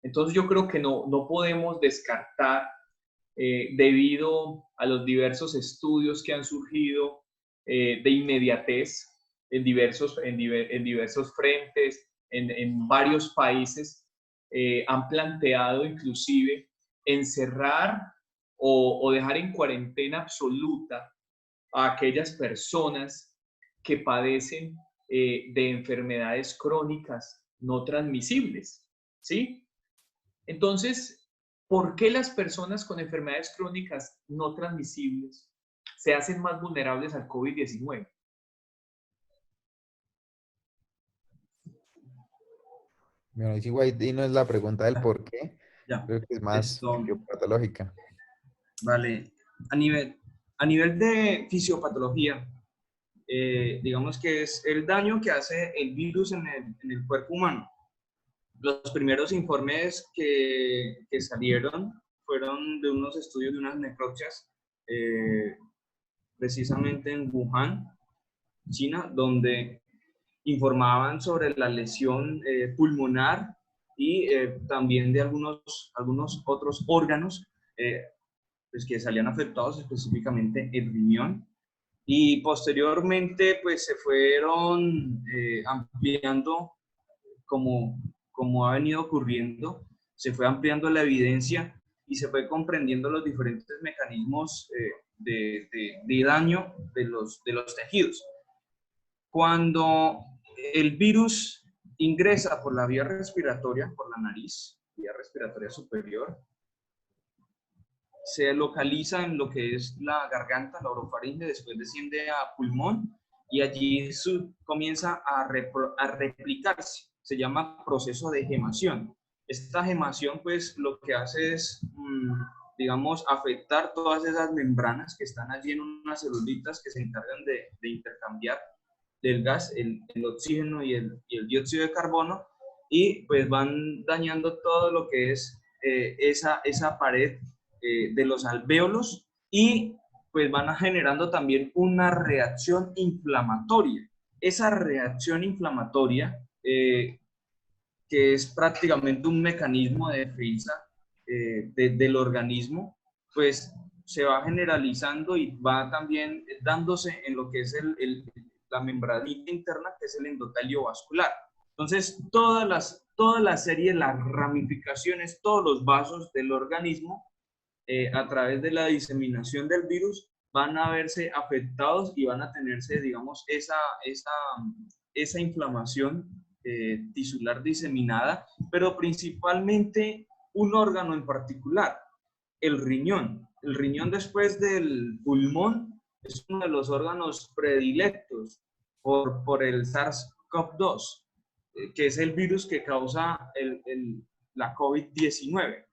Entonces yo creo que no podemos descartar, debido a los diversos estudios que han surgido de inmediatez en diversos frentes, en varios países, han planteado inclusive encerrar o dejar en cuarentena absoluta a aquellas personas que padecen de enfermedades crónicas no transmisibles, ¿sí? Entonces, ¿por qué las personas con enfermedades crónicas no transmisibles se hacen más vulnerables al COVID-19? Bueno, ahí no es la pregunta del por qué, Ya, creo que es más esto, fisiopatológica. vale. A nivel de fisiopatología, digamos que es el daño que hace el virus en el cuerpo humano. Los primeros informes que salieron fueron de unos estudios de unas necropsias, precisamente en Wuhan, China, donde informaban sobre la lesión pulmonar y también de algunos otros órganos pues que salían afectados, específicamente el riñón. Y posteriormente pues se fueron ampliando como ha venido ocurriendo, se fue ampliando la evidencia y se fue comprendiendo los diferentes mecanismos de daño de los tejidos. Cuando el virus ingresa por la vía respiratoria, por la nariz, vía respiratoria superior, se localiza en lo que es la garganta, la orofaringe, después desciende a pulmón y allí comienza a replicarse. Se llama proceso de gemación. Esta gemación, pues, lo que hace es, digamos, afectar todas esas membranas que están allí en unas celulitas que se encargan de intercambiar del gas, el oxígeno y el dióxido de carbono, y pues van dañando todo lo que es esa pared de los alvéolos y pues van generando también una reacción inflamatoria. Esa reacción inflamatoria, que es prácticamente un mecanismo de defensa del organismo, pues se va generalizando y va también dándose en lo que es la membranita interna, que es el endotelio vascular. Entonces, toda la serie, las ramificaciones, todos los vasos del organismo, a través de la diseminación del virus, van a verse afectados y van a tenerse, digamos, esa inflamación tisular diseminada, pero principalmente un órgano en particular, el riñón. El riñón, después del pulmón, es uno de los órganos predilectos por el SARS-CoV-2. que es el virus que causa la COVID-19.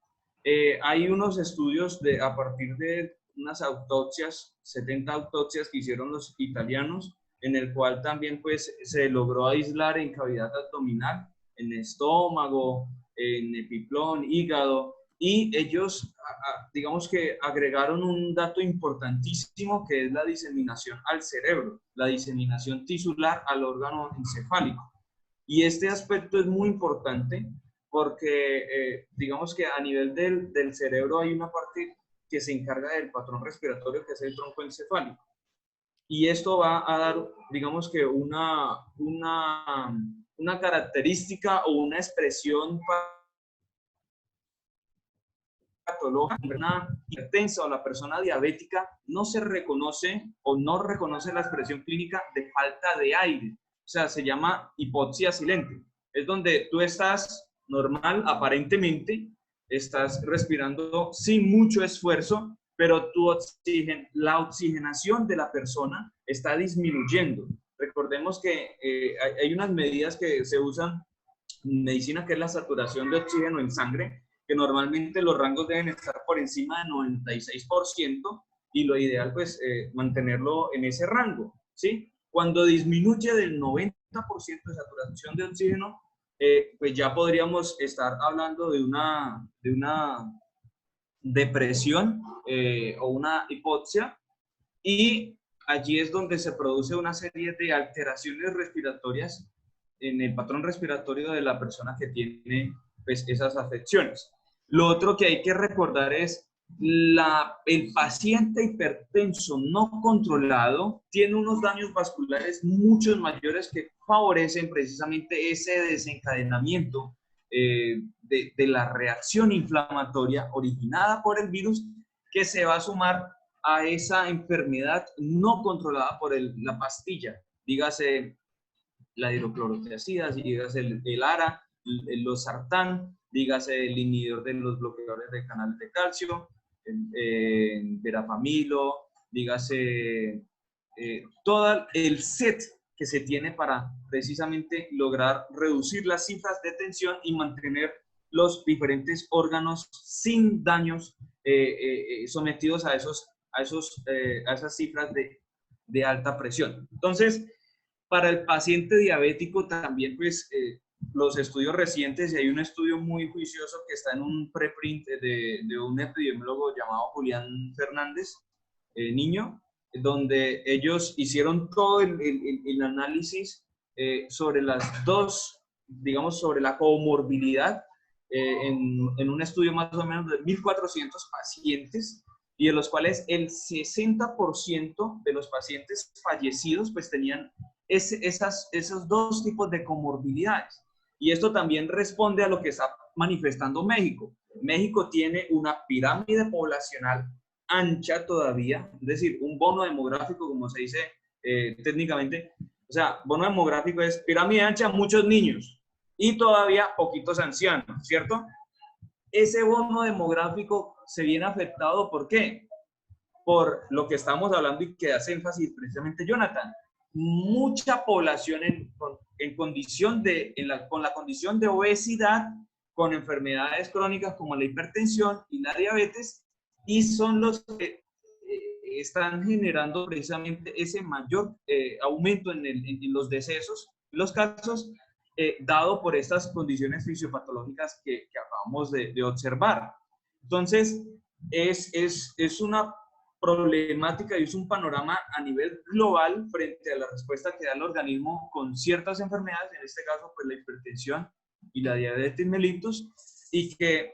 Hay unos estudios a partir de unas autopsias, 70 autopsias que hicieron los italianos, en el cual también pues se logró aislar en cavidad abdominal, en estómago, en epiplón, hígado, y ellos, digamos que agregaron un dato importantísimo que es la diseminación al cerebro, la diseminación tisular al órgano encefálico. Y este aspecto es muy importante porque digamos que a nivel del cerebro hay una parte que se encarga del patrón respiratorio, que es el tronco encefálico. Y esto va a dar, digamos que una característica o una expresión patológica. Una hipertensa o la persona diabética no se reconoce o no reconoce la expresión clínica de falta de aire. O sea, se llama hipoxia silente. Es donde tú estás normal, aparentemente, estás respirando sin mucho esfuerzo, pero la oxigenación de la persona está disminuyendo. Recordemos que hay unas medidas que se usan en medicina, que es la saturación de oxígeno en sangre, que normalmente los rangos deben estar por encima del 96%, y lo ideal pues mantenerlo en ese rango, ¿sí? Cuando disminuye del 90% de saturación de oxígeno, pues ya podríamos estar hablando de una depresión o una hipoxia, y allí es donde se produce una serie de alteraciones respiratorias en el patrón respiratorio de la persona que tiene pues, esas afecciones. Lo otro que hay que recordar es el paciente hipertenso no controlado tiene unos daños vasculares mucho mayores que favorecen precisamente ese desencadenamiento de la reacción inflamatoria originada por el virus, que se va a sumar a esa enfermedad no controlada por la pastilla, dígase la hidroclorotiazida, dígase el ARA, los sartán, dígase el inhibidor de los bloqueadores de canales de calcio, verapamilo, dígase todo el set que se tiene para precisamente lograr reducir las cifras de tensión y mantener los diferentes órganos sin daños sometidos a esas cifras de alta presión. Entonces, para el paciente diabético también, pues, los estudios recientes, y hay un estudio muy juicioso que está en un preprint de un epidemiólogo llamado Julián Fernández, Niño, donde ellos hicieron todo el análisis sobre las dos, digamos, sobre la comorbilidad en un estudio más o menos de 1.400 pacientes, y de los cuales el 60% de los pacientes fallecidos pues tenían esos dos tipos de comorbilidades. Y esto también responde a lo que está manifestando México. México tiene una pirámide poblacional ancha todavía, es decir, un bono demográfico, como se dice técnicamente. O sea, bono demográfico es pirámide ancha, muchos niños y todavía poquitos ancianos, ¿cierto? Ese bono demográfico se viene afectado, ¿por qué? Por lo que estamos hablando y que hace énfasis precisamente Jonathan. Mucha población con la condición de obesidad, con enfermedades crónicas como la hipertensión y la diabetes, y son los que están generando precisamente ese mayor aumento en los decesos, en los casos, dado por estas condiciones fisiopatológicas que acabamos de observar. Entonces, es una problemática y es un panorama a nivel global frente a la respuesta que da el organismo con ciertas enfermedades, en este caso pues la hipertensión y la diabetes mellitus, y que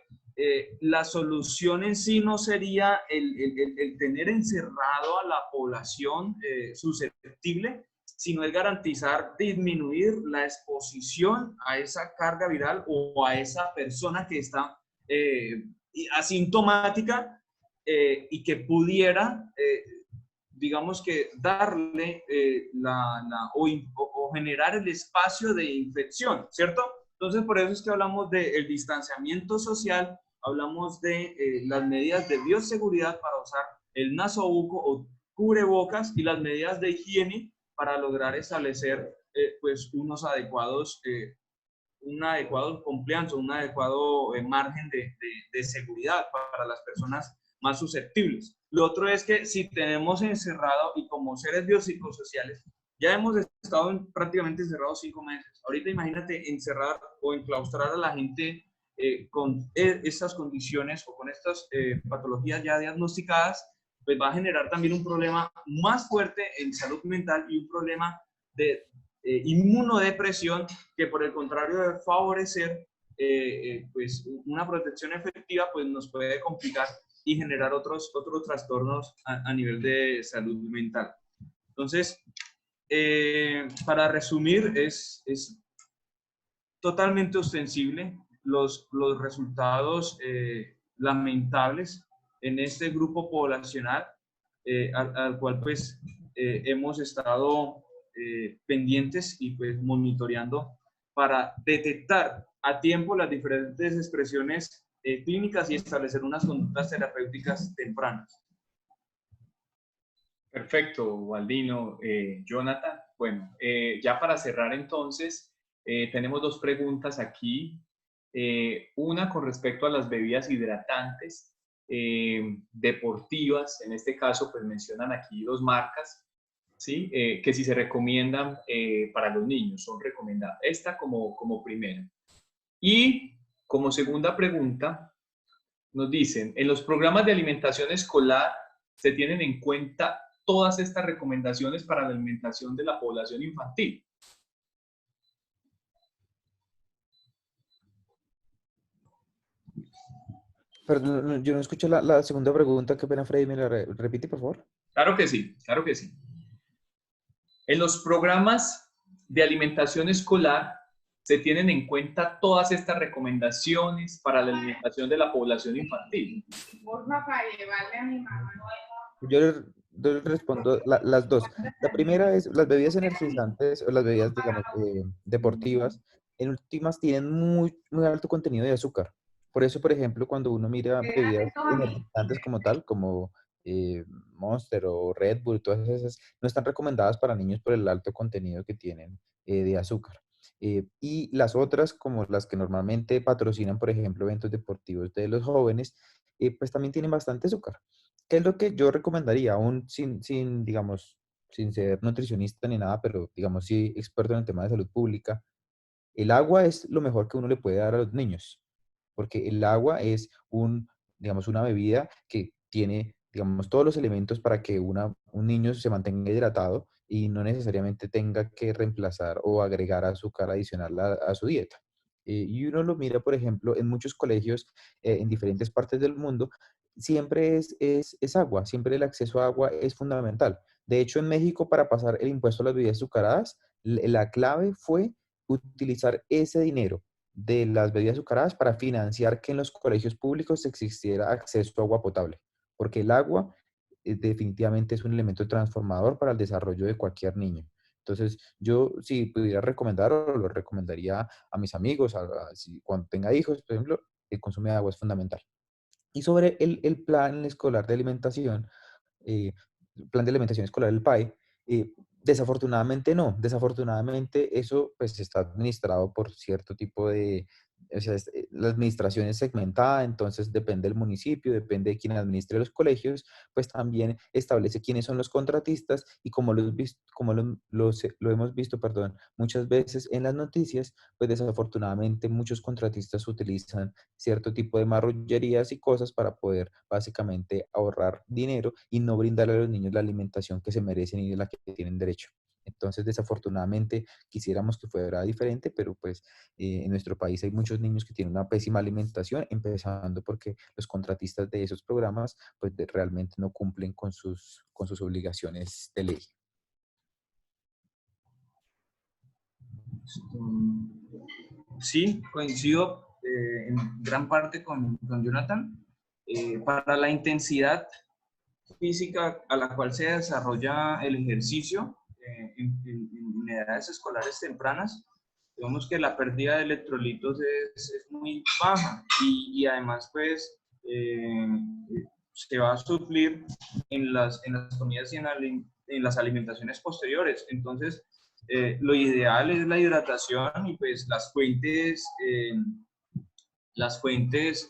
la solución en sí no sería el tener encerrado a la población susceptible, sino el garantizar disminuir la exposición a esa carga viral o a esa persona que está asintomática, y que pudiera, digamos que darle o generar el espacio de infección, ¿cierto? Entonces, por eso es que hablamos del distanciamiento social, hablamos de las medidas de bioseguridad para usar el nasobuco o cubrebocas y las medidas de higiene para lograr establecer pues unos adecuados un adecuado compliance, un adecuado margen de seguridad para las personas más susceptibles. Lo otro es que si tenemos encerrado y como seres biopsicosociales, ya hemos estado prácticamente encerrados 5 meses. Ahorita imagínate encerrar o enclaustrar a la gente con estas condiciones o con estas patologías ya diagnosticadas, pues va a generar también un problema más fuerte en salud mental y un problema de inmunodepresión que por el contrario de favorecer pues una protección efectiva, pues nos puede complicar y generar otros trastornos a nivel de salud mental. Entonces, para resumir, es totalmente ostensible los resultados lamentables en este grupo poblacional al cual pues hemos estado pendientes y pues monitoreando para detectar a tiempo las diferentes expresiones clínicas y establecer unas conductas terapéuticas tempranas. Perfecto, Waldino. Jonathan, bueno, ya para cerrar entonces, tenemos dos preguntas aquí. Una con respecto a las bebidas hidratantes deportivas, en este caso pues mencionan aquí dos marcas, ¿sí? Que si se recomiendan para los niños, son recomendadas. Esta como primera. Y como segunda pregunta, nos dicen, en los programas de alimentación escolar se tienen en cuenta todas estas recomendaciones para la alimentación de la población infantil. Perdón, yo no escuché la segunda pregunta. Qué pena, Freddy, ¿me la repite, por favor? Claro que sí, claro que sí. En los programas de alimentación escolar se tienen en cuenta todas estas recomendaciones para la alimentación de la población infantil. Porfa, para llevarle a mi mamá. Yo le respondo las dos. La primera es las bebidas energizantes o las bebidas, digamos, deportivas, en últimas tienen muy alto contenido de azúcar. Por eso, por ejemplo, cuando uno mira bebidas energizantes como tal, como Monster o Red Bull, todas esas, no están recomendadas para niños por el alto contenido que tienen de azúcar. Y las otras, como las que normalmente patrocinan, por ejemplo, eventos deportivos de los jóvenes, pues también tienen bastante azúcar. ¿Qué es lo que yo recomendaría? Aún digamos, sin ser nutricionista ni nada, pero digamos, sí experto en el tema de salud pública, el agua es lo mejor que uno le puede dar a los niños, porque el agua es digamos, una bebida que tiene, digamos, todos los elementos para que un niño se mantenga hidratado y no necesariamente tenga que reemplazar o agregar azúcar adicional a su dieta. Y uno lo mira, por ejemplo, en muchos colegios en diferentes partes del mundo, siempre es agua, siempre el acceso a agua es fundamental. De hecho, en México, para pasar el impuesto a las bebidas azucaradas, la clave fue utilizar ese dinero de las bebidas azucaradas para financiar que en los colegios públicos existiera acceso a agua potable, porque el agua definitivamente es un elemento transformador para el desarrollo de cualquier niño. Entonces, yo si pudiera recomendar, o lo recomendaría a mis amigos, cuando tenga hijos, por ejemplo, el consumo de agua es fundamental. Y sobre el plan escolar de alimentación, eh, plan de alimentación escolar, el PAE, desafortunadamente no. Desafortunadamente eso pues está administrado por cierto tipo o sea, la administración es segmentada, entonces depende del municipio, depende de quién administre los colegios, pues también establece quiénes son los contratistas y lo hemos visto, perdón, muchas veces en las noticias, pues desafortunadamente muchos contratistas utilizan cierto tipo de marrullerías y cosas para poder básicamente ahorrar dinero y no brindarle a los niños la alimentación que se merecen y de la que tienen derecho. Entonces, desafortunadamente, quisiéramos que fuera diferente, pero pues en nuestro país hay muchos niños que tienen una pésima alimentación, empezando porque los contratistas de esos programas pues realmente no cumplen con sus obligaciones de ley. Sí, coincido en gran parte con Jonathan. Para la intensidad física a la cual se desarrolla el ejercicio en edades escolares tempranas, digamos que la pérdida de electrolitos es muy baja y además pues se va a suplir en las comidas y en las alimentaciones posteriores. Entonces, lo ideal es la hidratación y pues las fuentes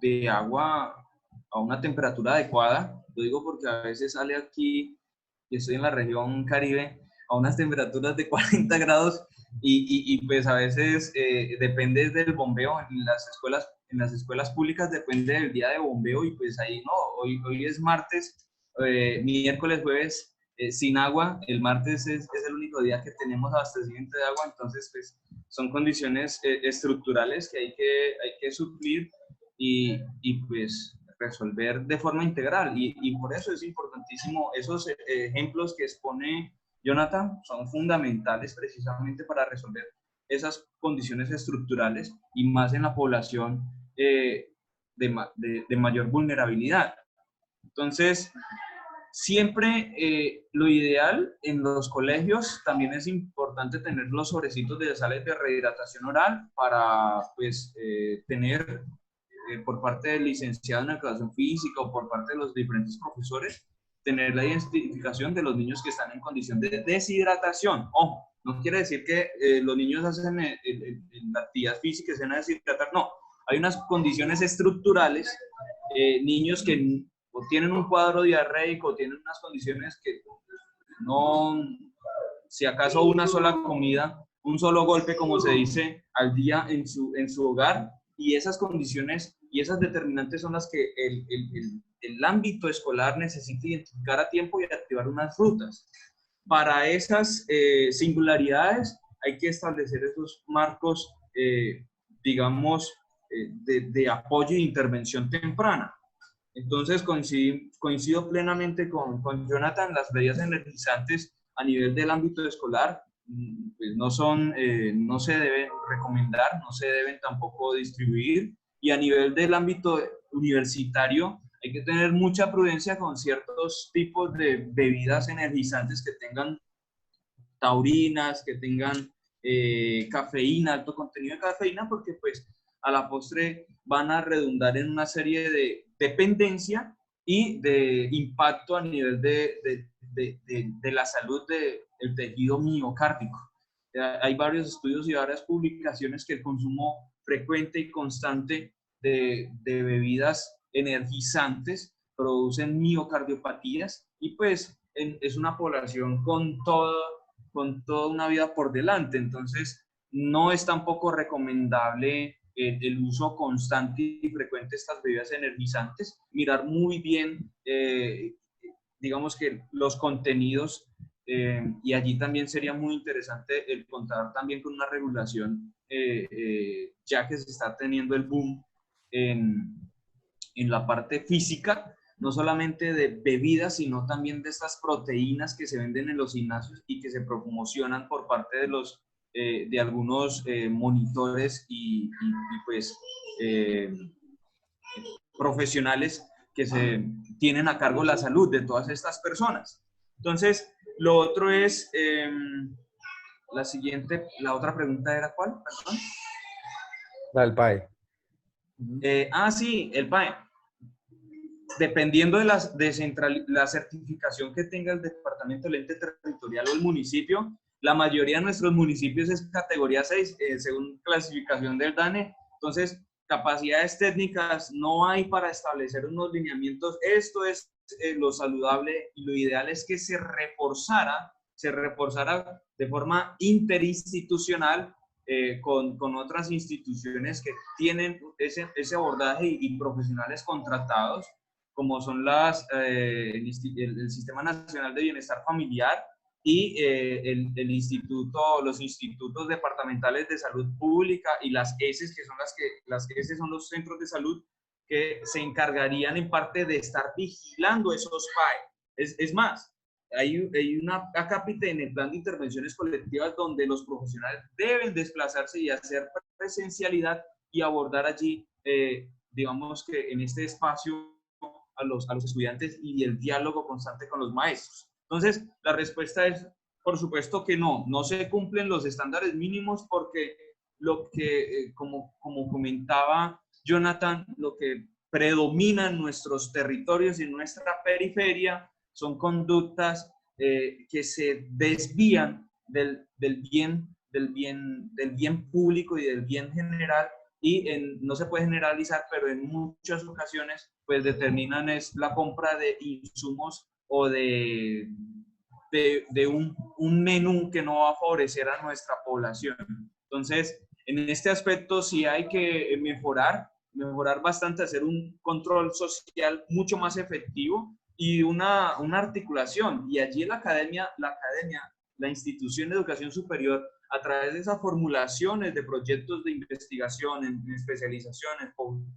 de agua a una temperatura adecuada. Lo digo porque a veces sale aquí, y estoy en la región Caribe, a unas temperaturas de 40 grados y pues a veces depende del bombeo en las escuelas públicas depende del día de bombeo y pues ahí no, hoy es martes, miércoles, jueves sin agua, el martes es el único día que tenemos abastecimiento de agua, entonces pues son condiciones estructurales que hay que suplir y pues resolver de forma integral y por eso es importantísimo esos ejemplos que expone Jonathan son fundamentales precisamente para resolver esas condiciones estructurales y más en la población de mayor vulnerabilidad. Entonces, siempre lo ideal en los colegios también es importante tener los sobrecitos de sales de rehidratación oral para pues tener por parte del licenciado en educación física o por parte de los diferentes profesores, tener la identificación de los niños que están en condición de deshidratación. Ojo, no quiere decir que los niños hacen la actividad física y se van a deshidratar, no. Hay unas condiciones estructurales, niños que o tienen un cuadro diarreico, o tienen unas condiciones que no, si acaso una sola comida, un solo golpe, como se dice, al día en su hogar, y esas condiciones y esas determinantes son las que el ámbito escolar necesita identificar a tiempo y activar unas rutas. Para esas singularidades hay que establecer esos marcos, digamos, de apoyo e intervención temprana. Entonces coincido plenamente con Jonathan, las bebidas energizantes a nivel del ámbito escolar pues no se deben recomendar, no se deben tampoco distribuir y a nivel del ámbito universitario hay que tener mucha prudencia con ciertos tipos de bebidas energizantes que tengan taurinas, que tengan cafeína, alto contenido de cafeína, porque pues a la postre van a redundar en una serie de dependencia y de impacto a nivel de la salud del tejido miocárdico. Hay varios estudios y varias publicaciones que el consumo frecuente y constante de bebidas energizantes producen miocardiopatías y pues es una población con toda una vida por delante, entonces no es tampoco recomendable el uso constante y frecuente de estas bebidas energizantes, mirar muy bien, digamos que los contenidos, y allí también sería muy interesante el contar también con una regulación, ya que se está teniendo el boom en la parte física, no solamente de bebidas, sino también de estas proteínas que se venden en los gimnasios y que se promocionan por parte de algunos monitores y pues profesionales que se tienen a cargo la salud de todas estas personas. Entonces, lo otro es, la otra pregunta era ¿cuál? Perdón. La del PAE. Sí, el PAE. Dependiendo de la certificación que tenga el departamento, el ente territorial o el municipio, la mayoría de nuestros municipios es categoría 6, según clasificación del DANE. Entonces, capacidades técnicas no hay para establecer unos lineamientos. Esto es lo saludable y lo ideal es que se reforzara de forma interinstitucional con otras instituciones que tienen ese abordaje y profesionales contratados, como son el Sistema Nacional de Bienestar Familiar y los institutos departamentales de salud pública y las ESES, que son las ESES son los centros de salud que se encargarían en parte de estar vigilando esos PAE. Es más, hay una acápite en el plan de intervenciones colectivas donde los profesionales deben desplazarse y hacer presencialidad y abordar allí, digamos que en este espacio, a los estudiantes y el diálogo constante con los maestros. Entonces, la respuesta es, por supuesto que no se cumplen los estándares mínimos porque lo que, como comentaba Jonathan, lo que predomina en nuestros territorios y en nuestra periferia son conductas que se desvían del bien público y del bien general, y no se puede generalizar, pero en muchas ocasiones pues determinan es la compra de insumos o de un menú que no va a favorecer a nuestra población. Entonces, en este aspecto sí hay que mejorar bastante, hacer un control social mucho más efectivo y una articulación. Y allí la academia, la institución de educación superior, a través de esas formulaciones de proyectos de investigación en especializaciones,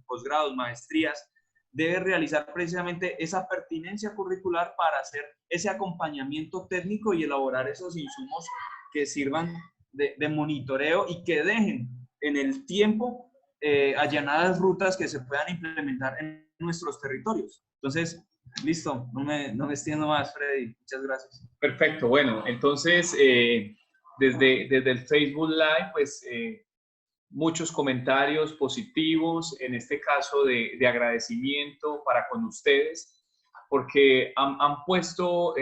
posgrados, maestrías, debe realizar precisamente esa pertinencia curricular para hacer ese acompañamiento técnico y elaborar esos insumos que sirvan de monitoreo y que dejen en el tiempo allanadas rutas que se puedan implementar en nuestros territorios. Entonces, listo, no me extiendo más, Freddy. Muchas gracias. Perfecto, bueno, entonces desde el Facebook Live, pues muchos comentarios positivos, en este caso de agradecimiento para con ustedes, porque han puesto,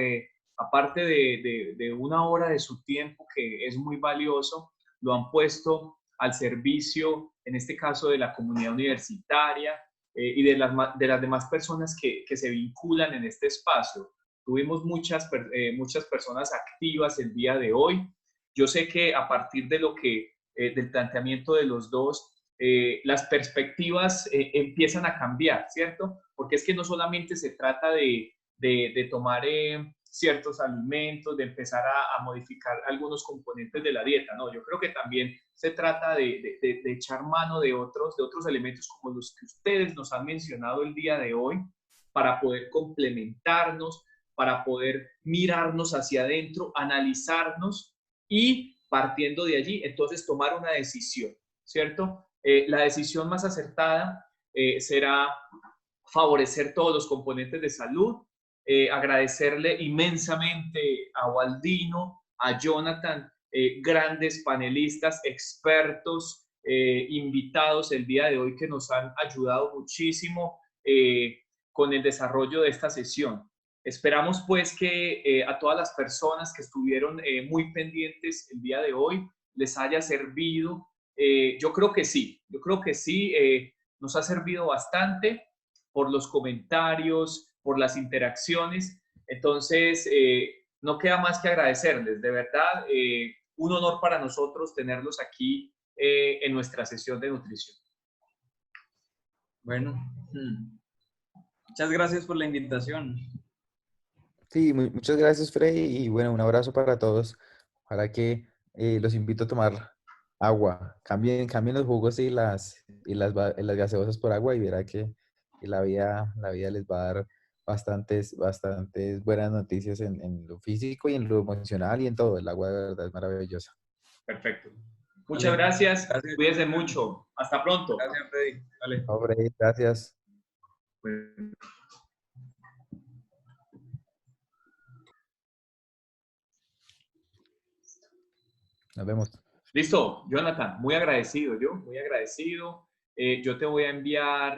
aparte de una hora de su tiempo, que es muy valioso, lo han puesto al servicio, en este caso, de la comunidad universitaria y de las demás personas que se vinculan en este espacio. Tuvimos muchas personas activas el día de hoy. Yo sé que a partir de lo que del planteamiento de los dos, las perspectivas empiezan a cambiar, ¿cierto? Porque es que no solamente se trata de tomar ciertos alimentos, de empezar a modificar algunos componentes de la dieta, ¿no? Yo creo que también se trata de echar mano de otros elementos como los que ustedes nos han mencionado el día de hoy, para poder complementarnos, para poder mirarnos hacia adentro, analizarnos y partiendo de allí, entonces tomar una decisión, ¿cierto? La decisión más acertada será favorecer todos los componentes de salud, agradecerle inmensamente a Waldino, a Jonathan, grandes panelistas, expertos, invitados el día de hoy que nos han ayudado muchísimo con el desarrollo de esta sesión. Esperamos pues que a todas las personas que estuvieron muy pendientes el día de hoy les haya servido. Yo creo que sí, nos ha servido bastante por los comentarios, por las interacciones. Entonces, no queda más que agradecerles, de verdad, un honor para nosotros tenerlos aquí en nuestra sesión de nutrición. Bueno, muchas gracias por la invitación. Sí, muchas gracias, Freddy, y bueno, un abrazo para todos. Ojalá que los invito a tomar agua. Cambien los jugos y las gaseosas por agua y verá que la vida les va a dar bastantes buenas noticias en lo físico y en lo emocional y en todo. El agua de verdad es maravillosa. Perfecto. Muchas gracias. Cuídense mucho. Hasta pronto. Gracias, Freddy. Dale. No, Freddy, gracias. Bueno. Nos vemos. Listo, Jonathan, muy agradecido. Yo te voy a enviar